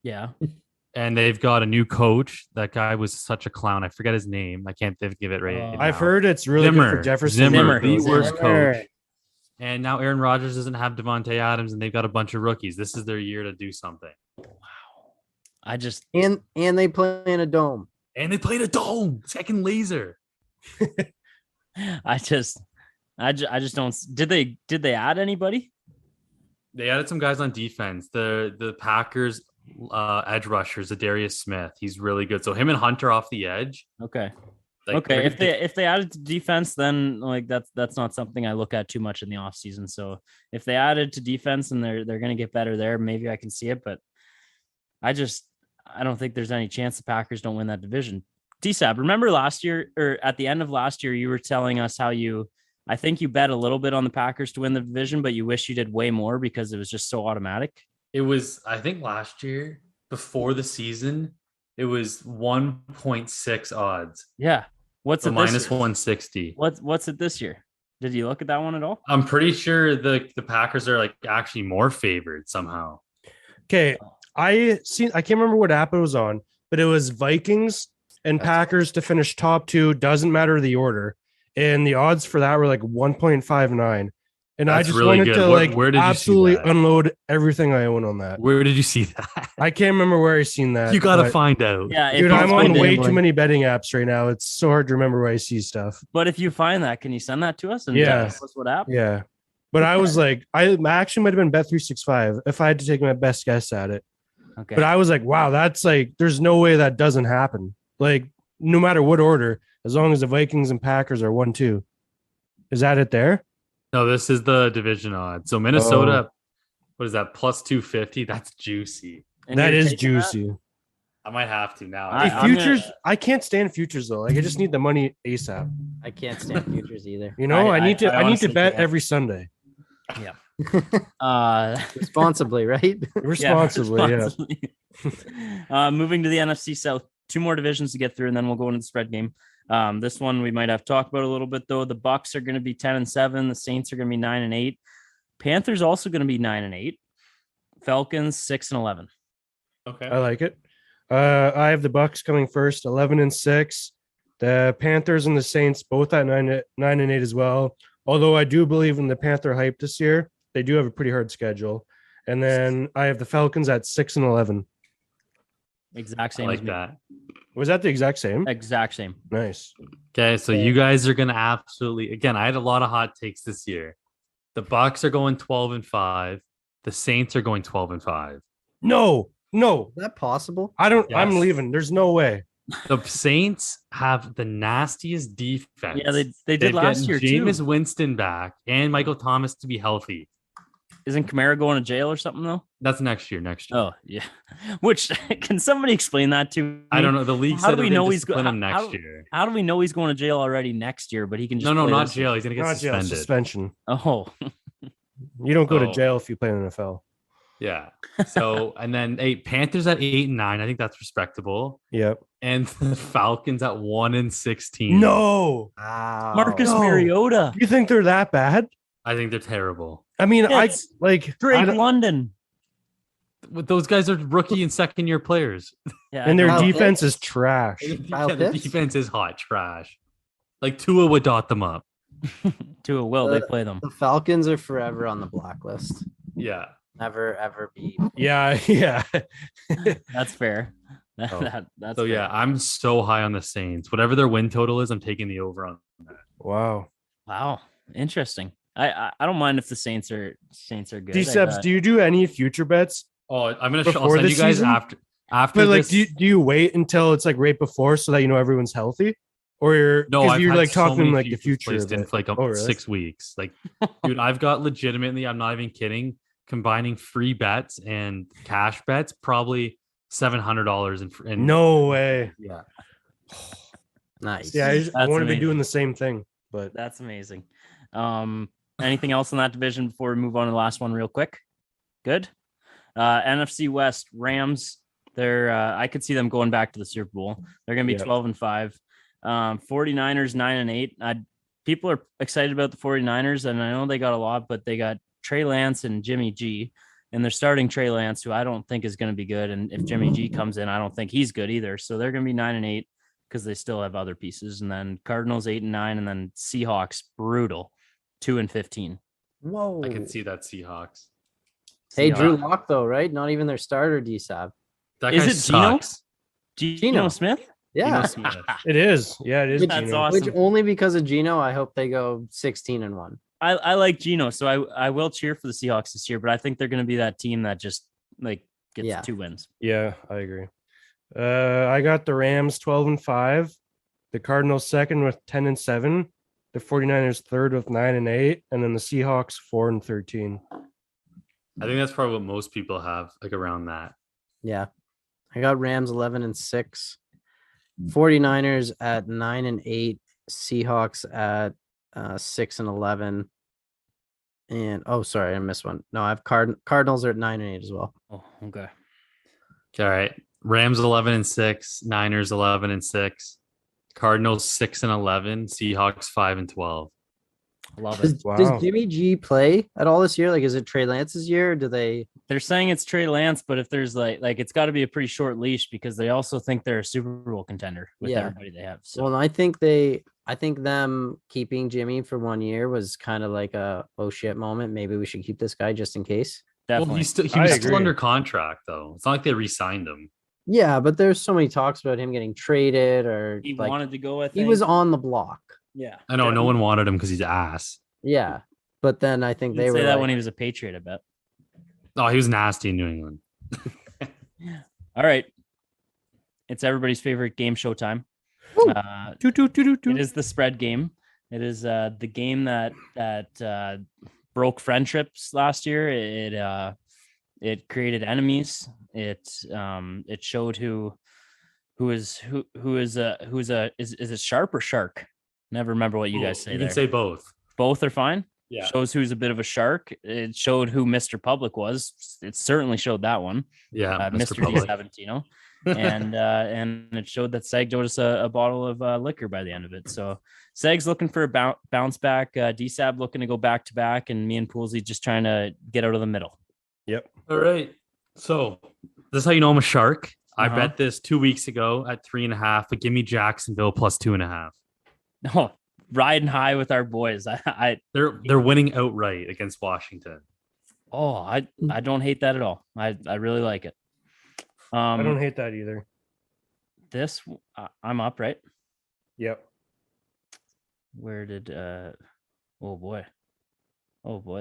Yeah. And they've got a new coach. That guy was such a clown. I forget his name. I can't think of it right now. I've heard it's really good for Jefferson. Zimmer, the worst coach. And now Aaron Rodgers doesn't have Devontae Adams, and they've got a bunch of rookies. This is their year to do something. Wow. I just and they play in a dome. And they played a dome. Second laser. I just don't. Did they add anybody? They added some guys on defense. The Packers edge rushers, Darius Smith. He's really good. So him and Hunter off the edge. Okay. Like, okay. If they added to defense, then like that's not something I look at too much in the offseason. So if they added to defense and they're gonna get better there, maybe I can see it. But I don't think there's any chance the Packers don't win that division. DiSabs, remember last year or at the end of last year, you were telling us how I think you bet a little bit on the Packers to win the division, but you wish you did way more because it was just so automatic. It was, I think last year before the season, it was 1.6 odds. Yeah. What's so it minus 160? What's it this year? Did you look at that one at all? I'm pretty sure the Packers are like actually more favored somehow. Okay. I can't remember what app it was on, but it was Vikings and Packers to finish top 2. Doesn't matter the order. And the odds for that were like 1.59. And I just really wanted good. to where did absolutely you see that? Unload everything I own on that. Where did you see that? I can't remember where I seen that. You got to find out. Yeah, dude, I'm on way too many betting apps right now. It's so hard to remember where I see stuff. But if you find that, can you send that to us? And tell us what app? Yeah. But I was like, I actually might have been Bet365 if I had to take my best guess at it. Okay. But I was like, wow, that's like, there's no way that doesn't happen. Like, no matter what order, as long as the Vikings and Packers are 1-2. Is that it there? No, this is the division odds. So Minnesota, what is that? Plus 250. That's juicy. And that is juicy. I might have to now. I can't stand futures though. Like I just need the money ASAP. I can't stand futures either. You know, I need to bet every Sunday. Yeah. Responsibly, right? Responsibly, yeah. Moving to the NFC South, 2 more divisions to get through, and then we'll go into the spread game. This one we might have talked about a little bit though. The Bucks are going to be 10-7. The Saints are going to be 9-8. Panthers also going to be 9-8. Falcons 6-11. Okay, I like it. I have the Bucks coming first, 11-6. The Panthers and the Saints both at 9-8 as well. Although I do believe in the Panther hype this year, they do have a pretty hard schedule. And then I have the Falcons at 6-11. Exact same. I like that. Was that the exact same? Exact same. Nice. Okay, so you guys are gonna absolutely again. I had a lot of hot takes this year. The Bucks are going 12-5. The Saints are going 12-5. No. Is that possible? Yes. I'm leaving. There's no way. The Saints have the nastiest defense. Yeah, they did last year too. Jameis Winston back and Michael Thomas to be healthy. Isn't Kamara going to jail or something though? That's next year. Oh yeah. Which can somebody explain that to me? I don't know. The league. How do we know he's going going next year? How do we know he's going to jail already next year? But he can just no, play not this jail. He's gonna get Not suspended. jail, suspension. Oh, You don't go to jail if you play in the NFL. Yeah. So and then Panthers at 8-9. I think that's respectable. Yep. And the Falcons at 1-16. No. Wow. Marcus Mariota. You think they're that bad? I think they're terrible. I mean, It's Drake London. Those guys are rookie and second year players. Yeah, and their Kyle defense Pitts? is trash. The defense is hot trash. Like Tua would dot them up. To a will, they play them. The Falcons are forever on the blacklist. Yeah. Never ever be. Yeah, yeah. That's fair. That's So fair. yeah, I'm so high on the Saints. Whatever their win total is, I'm taking the over on that. Wow. Wow, interesting. I don't mind if the Saints are good. DiSabs, do you do any future bets? Oh, I'm gonna Before I'll send the you guys season? after But like, this. do you wait until it's like right before so that you know everyone's healthy, or I've you're had like so talking many like the futures future placed of in it? for like Oh, really? 6 weeks. Like, dude, I've got legitimately, I'm not even kidding, combining free bets and cash bets, probably $700 in No way. Yeah. Nice. Yeah, I want to be amazing. doing the same thing, but That's amazing. Anything else in that division before we move on to the last one real quick? Good. NFC West, Rams. They're I could see them going back to the Super Bowl. They're gonna be 12-5. 49ers 9-8. People are excited about the 49ers, and I know they got a lot, but they got Trey Lance and Jimmy G, and they're starting Trey Lance, who I don't think is going to be good. And if Jimmy G comes in, I don't think he's good either. So they're going to be 9-8 because they still have other pieces. And then Cardinals 8-9, and then Seahawks brutal 2-15. Whoa. I can see that Seahawks. Hey, Drew Lock though, right? Not even their starter, DSAB. That Is guy it Geno? sucks. Geno Smith? Yeah. Geno Smith. it is. Yeah, it is. That's Geno. awesome. Which only because of Geno, I hope they go 16-1. I like Geno, so I will cheer for the Seahawks this year, but I think they're going to be that team that just like gets 2 wins. Yeah, I agree. I got the Rams 12-5, the Cardinals second with 10-7, the 49ers third with 9-8, and then the Seahawks 4-13. I think that's probably what most people have, like around that. Yeah. I got Rams 11-6, 49ers at 9-8, Seahawks at 6-11. And sorry, I missed one. No, I have Cardinals are at 9-8 as well. Oh, okay. All right. Rams 11-6, Niners 11-6, Cardinals 6-11, Seahawks 5-12. Love it. Does Jimmy G play at all this year? Like, is it Trey Lance's year? Or do they? They're saying it's Trey Lance, but if there's like it's got to be a pretty short leash because they also think they're a Super Bowl contender with everybody they have. So. Well, I think them keeping Jimmy for 1 year was kind of like a oh shit moment. Maybe we should keep this guy just in case. Definitely. Well, he was still under contract though. It's not like they re-signed him. Yeah, but there's so many talks about him getting traded or he wanted to go. He was on the block. Yeah, I know. No one wanted him because he's ass. Yeah, but then I think they say were that when he was a Patriot. I bet. Oh, he was nasty in New England. All right, it's everybody's favorite game show time. It is the spread game. It is the game that broke friendships last year. It created enemies. It showed who is it sharp or shark? Never remember what you guys say. You there. can say both. Both are fine. Yeah. Shows who's a bit of a shark. It showed who Mr. Public was. It certainly showed that one. Yeah, Mr. DiSabs, and it showed that Segs owed us a bottle of liquor by the end of it. So Segs looking for a bounce back. DSAB looking to go back to back, and me and Poolsy just trying to get out of the middle. Yep. All right. So this is how you know I'm a shark. I bet this 2 weeks ago at 3.5. But give me Jacksonville plus 2.5. Oh, riding high with our boys. They're winning outright against Washington. Oh, I don't hate that at all. I really like it. I don't hate that either. This I'm up, right? Yep. Where did oh boy,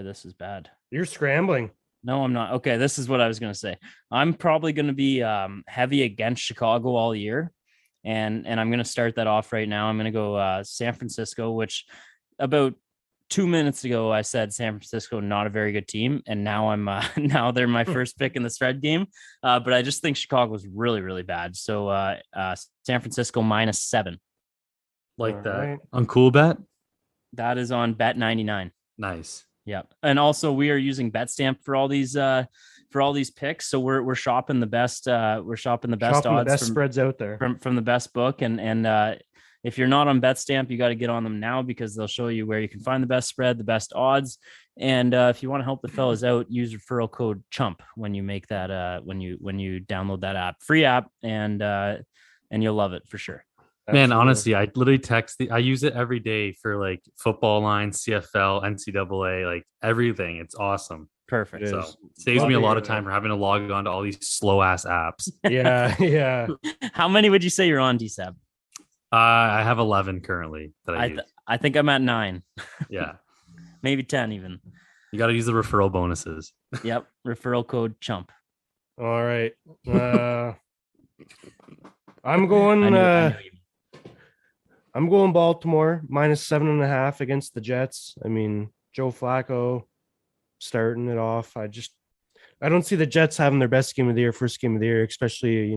this is bad. You're scrambling. No, I'm not. Okay, this is what I was gonna say. I'm probably gonna be heavy against Chicago all year. And I'm going to start that off right now. I'm going to go San Francisco, which about 2 minutes ago, I said San Francisco, not a very good team. And now now they're my first pick in the spread game. But I just think Chicago was really, really bad. So San Francisco -7. Like that. Right. On Cool Bet? That is on Bet 99. Nice. Yeah. And also we are using BetStamp for all these picks. So we're shopping the best odds, the best spreads out there from the best book. And if you're not on BetStamp, you got to get on them now because they'll show you where you can find the best spread, the best odds. And if you want to help the fellas out, use referral code CHUMP when you make that when you download that app, free app, and you'll love it for sure. Man, Absolutely. honestly, I literally I use it every day for like football lines, CFL, NCAA, like everything. It's awesome. Perfect. It So is. saves Love me a to lot hear of time that. for having to log on to all these slow ass apps. Yeah, yeah. How many would you say you're on, DiSab? I have 11 currently that I use. I think I'm at 9, Yeah. maybe 10 even. You got to use the referral bonuses. Yep. Referral code Chump. All right. I'm I going. knew you. I'm going Baltimore -7.5 against the Jets. I mean, Joe Flacco starting it off. I don't see the Jets having their best game of the year, first game of the year, especially,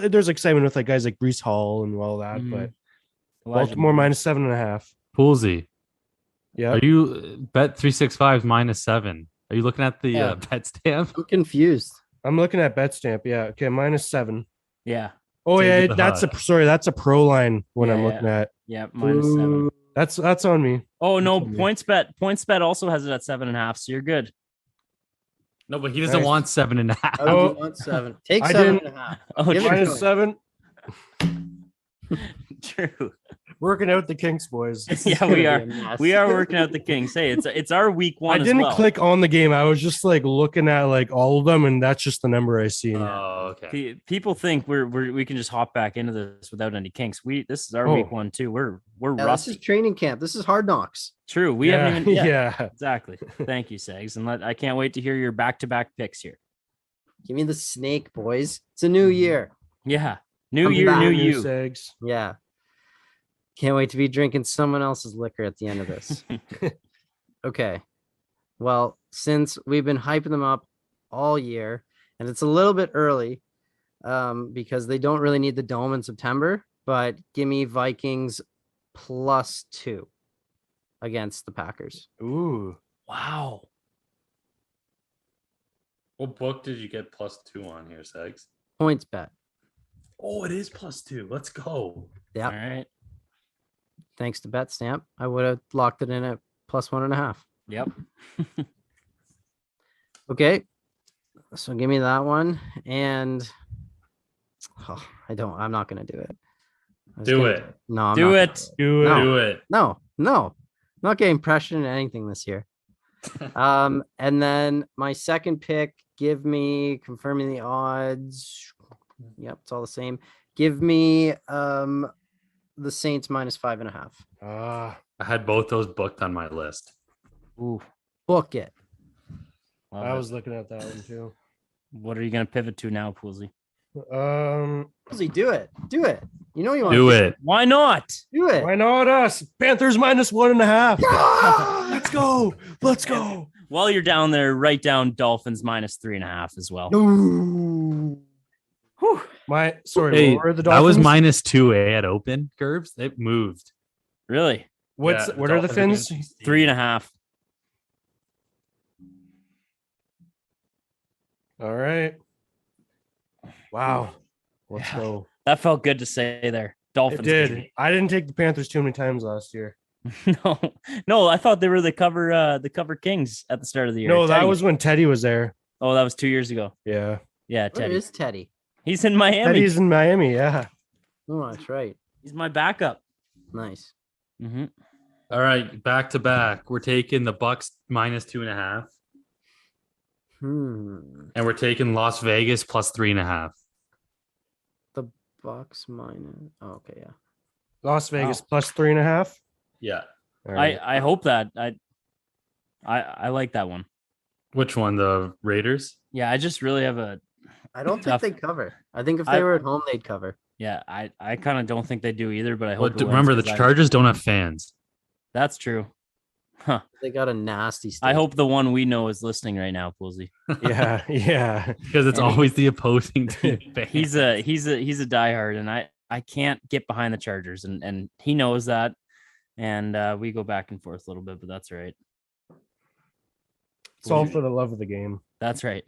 there's excitement with like guys like Brees Hall and all that, but Elijah Baltimore Moore. -7.5. Poolsy, Yeah. are you bet 365 -7? Are you looking at the Yeah. bet stamp? I'm confused. I'm looking at Betstamp. Yeah. Okay. -7. Yeah. Oh Take yeah. it to That's a pro line when Yeah, I'm yeah. looking at. Yeah. -7. That's on me. Oh no, That's on me. PointsBet also has it at 7.5, so you're good. No, but he doesn't Nice. want 7.5. How do Oh, you want 7? Take I 7.5. Oh, Give it to him. -7. True. Working out the kinks, boys. Yeah, we are. We are working out the Kings. Hey, it's our week 1 I didn't as well. click on the game. I was just like looking at like all of them, and that's just the number I see. Oh, okay. People think we can just hop back into this without any kinks. This is our Oh. week 1 too. We're Yeah, this rusty. is training camp. This is Hard Knocks. True. We yeah, haven't even. yeah. Exactly. Thank you, Segs, and I can't wait to hear your back-to-back picks here. Give me the snake, boys. It's a new year. Yeah. New I'm year, back. new New you. Segs. Yeah. Can't wait to be drinking someone else's liquor at the end of this. Okay. Well, since we've been hyping them up all year, and it's a little bit early because they don't really need the dome in September, but give me Vikings +2 against the Packers. Ooh. Wow. What book did you get +2 on here, Segs? Points bet. Oh, it is +2. Let's go. Yeah. All right. Thanks to Betstamp, I would have locked it in at +1.5. Yep. Okay. So give me that one. And I'm not gonna do it. Do it. No, I'm Do not it. Do it. No. Do it. No, I'm not getting pressured into anything this year. And then my second pick, give me confirming the odds. Yep, it's all the same. Give me the Saints -5.5. Ah, I had both those booked on my list. Ooh. Book it. Love I it. was looking at that one too. What are you gonna pivot to now, Poolsy? Rosie, do it. Do it. You know you want Do to it. Why not? do it. Why not us? Panthers -1.5. Let's go. Let's go. While you're down there, write down Dolphins -3.5 as well. No. Whew. Hey, what were the that was Dolphins? -2 at open, Gerbs. It moved. Really? Yeah, What are the Dolphins Fins? against 3.5. All right. Wow. Let's Yeah. go. That felt good to say there. It Dolphins. did. baby. I didn't take the Panthers too many times last year. No, I thought they were the cover Kings at the start of the year. No, that Teddy. was when Teddy was there. Oh, that was 2 years ago. Yeah. Yeah, Where Teddy. is Teddy? He's in Miami. Teddy's in Miami. Yeah. Oh, that's right. He's my backup. Nice. Mm-hmm. All right, back to back. We're taking the Bucks -2.5, and we're taking Las Vegas +3.5. The Bucks minus. Oh, okay, yeah. Las Vegas +3.5. Yeah. All right. I hope that I like that one. Which one? The Raiders? Yeah, I just really have a I don't Tough. think they cover. I think if I- they were at home, they'd cover. yeah. I kind of don't think they do either, but I hope. But it wins remember, the 'cause Chargers don't have fans. That's true. Huh. They got a nasty. I stadium. hope the one we know is listening right now, Poolsy. Yeah. Yeah. Because it's And he- always the opposing team. fans. He's a diehard, and I can't get behind the Chargers, and he knows that, and we go back and forth a little bit, but that's all right. It's all for the love of the game. That's right.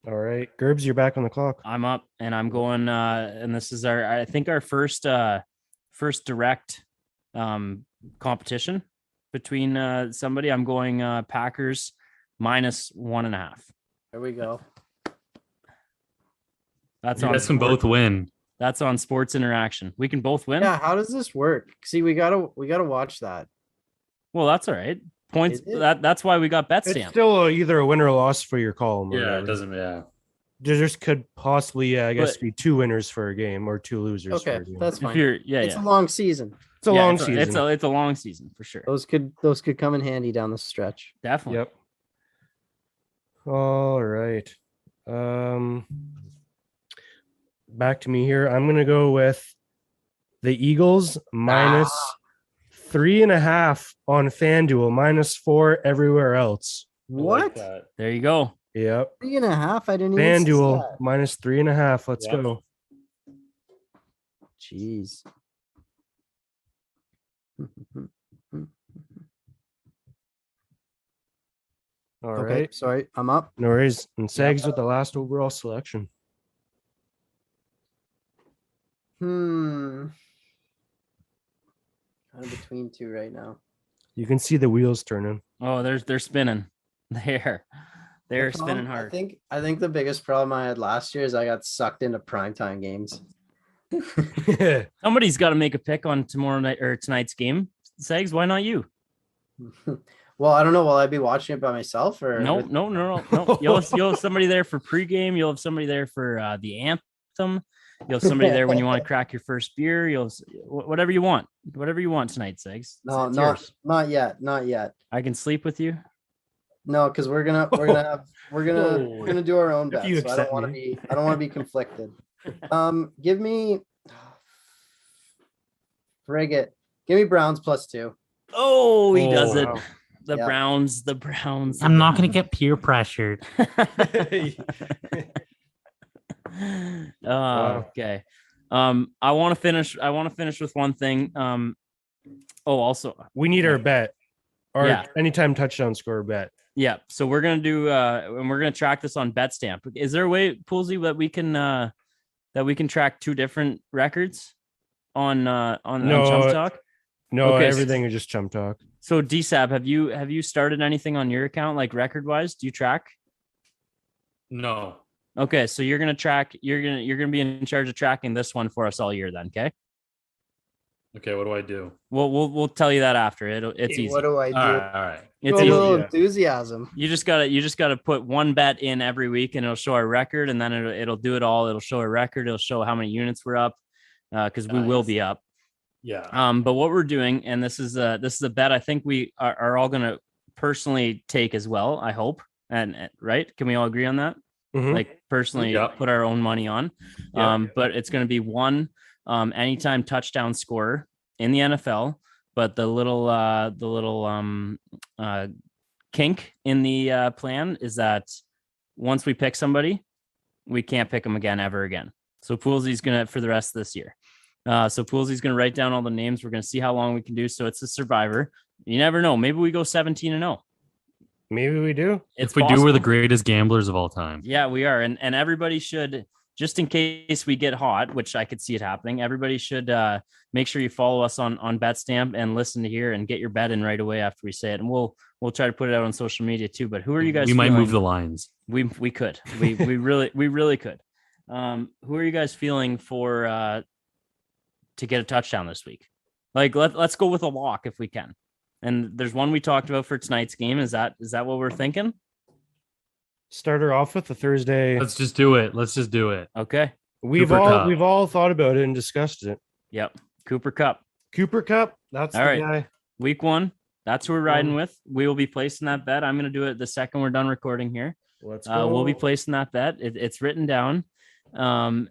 All right. Gerbs, you're back on the clock. I'm up, and I'm going. And this is I think our first direct competition between somebody. I'm going Packers -1.5. There we go. That's You on guys can board. both win. That's on Sports Interaction. We can both win. Yeah, how does this work? See, we gotta watch that. Well, that's all right. Points. Is it? That's why we got bet It's stamp. still either a win or a loss for your column. Or Yeah, whatever. it doesn't. Yeah. There just could possibly, I guess, But- be 2 winners for a game or 2 losers for Okay, a game. that's If fine. you're, It's a long season. It's a Yeah, long it's season. It's a long season for sure. Those could come in handy down the stretch. Definitely. Yep. All right. Back to me here. I'm gonna go with the Eagles minus 3.5 on FanDuel, -4 everywhere else. What? There you go. Yep. 3.5? I didn't even see FanDuel that. -3.5. Let's Yep. go. Jeez. All Okay, right. sorry, I'm up. No worries. And Segs with the last overall selection. Kind of between two right now. You can see the wheels turning. Oh, they're spinning. They're The spinning problem- hard. I think the biggest problem I had last year is I got sucked into primetime games. Somebody's got to make a pick on tomorrow night or tonight's game. Segs, why not you? Well, I don't know. Will I be watching it by myself or No. with- You'll have somebody there for pregame. You'll have somebody there for the anthem. You'll have somebody there when you want to crack your first beer. You'll whatever you want. Whatever you want tonight, Segs. No, It's not yours. not yet. Not yet. I can sleep with you. No, because we're gonna do our own If bets. you So I don't accept want to me. be conflicted. Give me frigate. Give me Browns +2. Oh, he does it. wow. The Yeah. Browns. The Browns. I'm not going to get peer pressured. Okay. I want to finish with one thing. Also, We need our bet. Our Yeah. anytime touchdown score bet. yeah. So we're gonna do and we're gonna track this on BetStamp. Is there a way, Poolsy, that we can track 2 different records on Chump Talk? No, Okay, everything is just Chump Talk. So DSAB, have you started anything on your account, like record wise? Do you track? No. Okay, so you're gonna track. You're gonna be in charge of tracking this one for us all year, then. Okay. Okay, what do I do? We'll tell you that after. It's easy. What do I do? All right. It's Show a easy. little Yeah. enthusiasm. You just gotta put one bet in every week, and it'll show our record, and then it'll do it all. It'll show a record. It'll show how many units we're up, because we will Nice. be up. Yeah. But what we're doing, and this is a bet I think we are all gonna personally take as well. I hope, and right? Can we all agree on that? Mhm. Like personally, Yeah. put our own money on. Yeah. But it's gonna be one anytime touchdown scorer in the NFL. But the little kink in the plan is that once we pick somebody, we can't pick them again ever again. So Poolsy's gonna for the rest of this year. So Poolsy's gonna write down all the names. We're gonna see how long we can do. So it's a survivor. You never know. Maybe we go 17-0. Maybe we do. It's If we do, we're the possible. greatest gamblers of all time. Yeah, we are. And everybody should, just in case we get hot, which I could see it happening, everybody should make sure you follow us on BetStamp and listen to here and get your bet in right away after we say it. And we'll try to put it out on social media too. But who are you guys? We might move the feeling- lines. We could. We really could. Who are you guys feeling for to get a touchdown this week? Like let's go with a lock if we can. And there's one we talked about for tonight's game. Is that what we're thinking? Start her off with the Thursday. Let's just do it. Okay. We've Cooper all Kupp. we've all thought about it and discussed it. Yep. Cooper Kupp. Cooper Kupp, that's All the right. guy. Week 1. That's who we're riding with. We will be placing that bet. I'm going to do it the second we're done recording here. Let's go. We'll be placing that bet. It's written down. And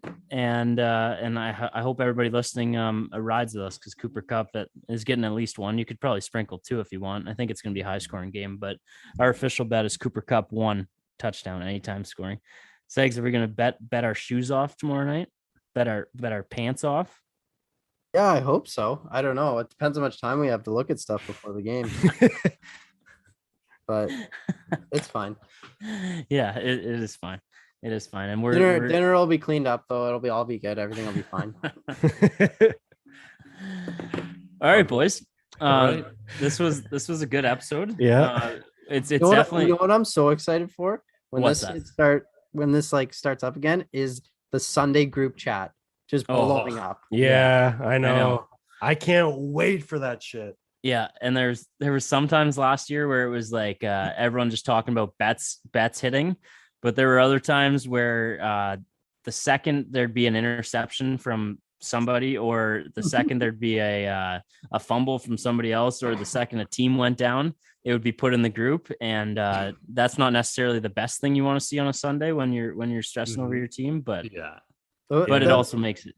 I hope everybody listening rides with us because Cooper Kupp is getting at least one. You could probably sprinkle 2 if you want. I think it's going to be a high scoring game, but our official bet is Cooper Kupp 1 touchdown anytime scoring. Segs, are we going to bet our shoes off tomorrow night? Bet our pants off? Yeah, I hope so. I don't know. It depends how much time we have to look at stuff before the game. But it's fine. Yeah, it is fine. It is fine. And Dinner will be cleaned up though. It'll be all be good. Everything will be fine. All right, boys. All right. This was a good episode. Yeah. It's You know what- definitely you know what I'm so excited for when What's this that? starts up again is the Sunday group chat just blowing up. Yeah, I know. I can't wait for that shit. Yeah, and there was sometimes last year where it was like everyone just talking about bets hitting, but there were other times where the second there'd be an interception from somebody, or the second there'd be a fumble from somebody else, or the second a team went down, it would be put in the group, and that's not necessarily the best thing you want to see on a Sunday when you're stressing over your team, but it also makes it.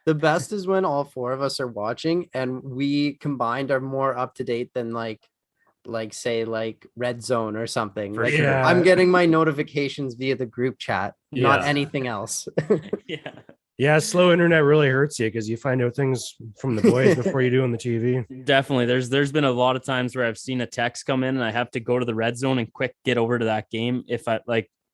The best is when all four of us are watching and we combined are more up to date than like say Red Zone or something. For like sure. I'm getting my notifications via the group chat, not anything else. Yeah, slow internet really hurts you because you find out things from the boys before you do on the TV. Definitely. There's been a lot of times where I've seen a text come in and I have to go to the Red Zone and quick get over to that game.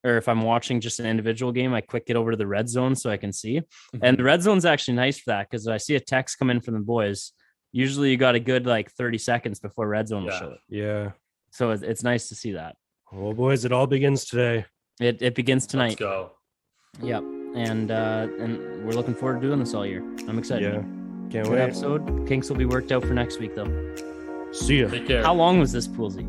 If I'm watching just an individual game, I quick get over to the Red Zone so I can see. And the Red Zone's actually nice for that, because I see a text come in from the boys. Usually you got a good 30 seconds before Red Zone will show it. Yeah. So it's nice to see that. Well, boys, it all begins today. It begins tonight. Let's go. Yep. And we're looking forward to doing this all year. I'm excited. Yeah. Can't Good wait. episode. Kinks will be worked out for next week, though. See ya. Take care. How long was this, Poolsy?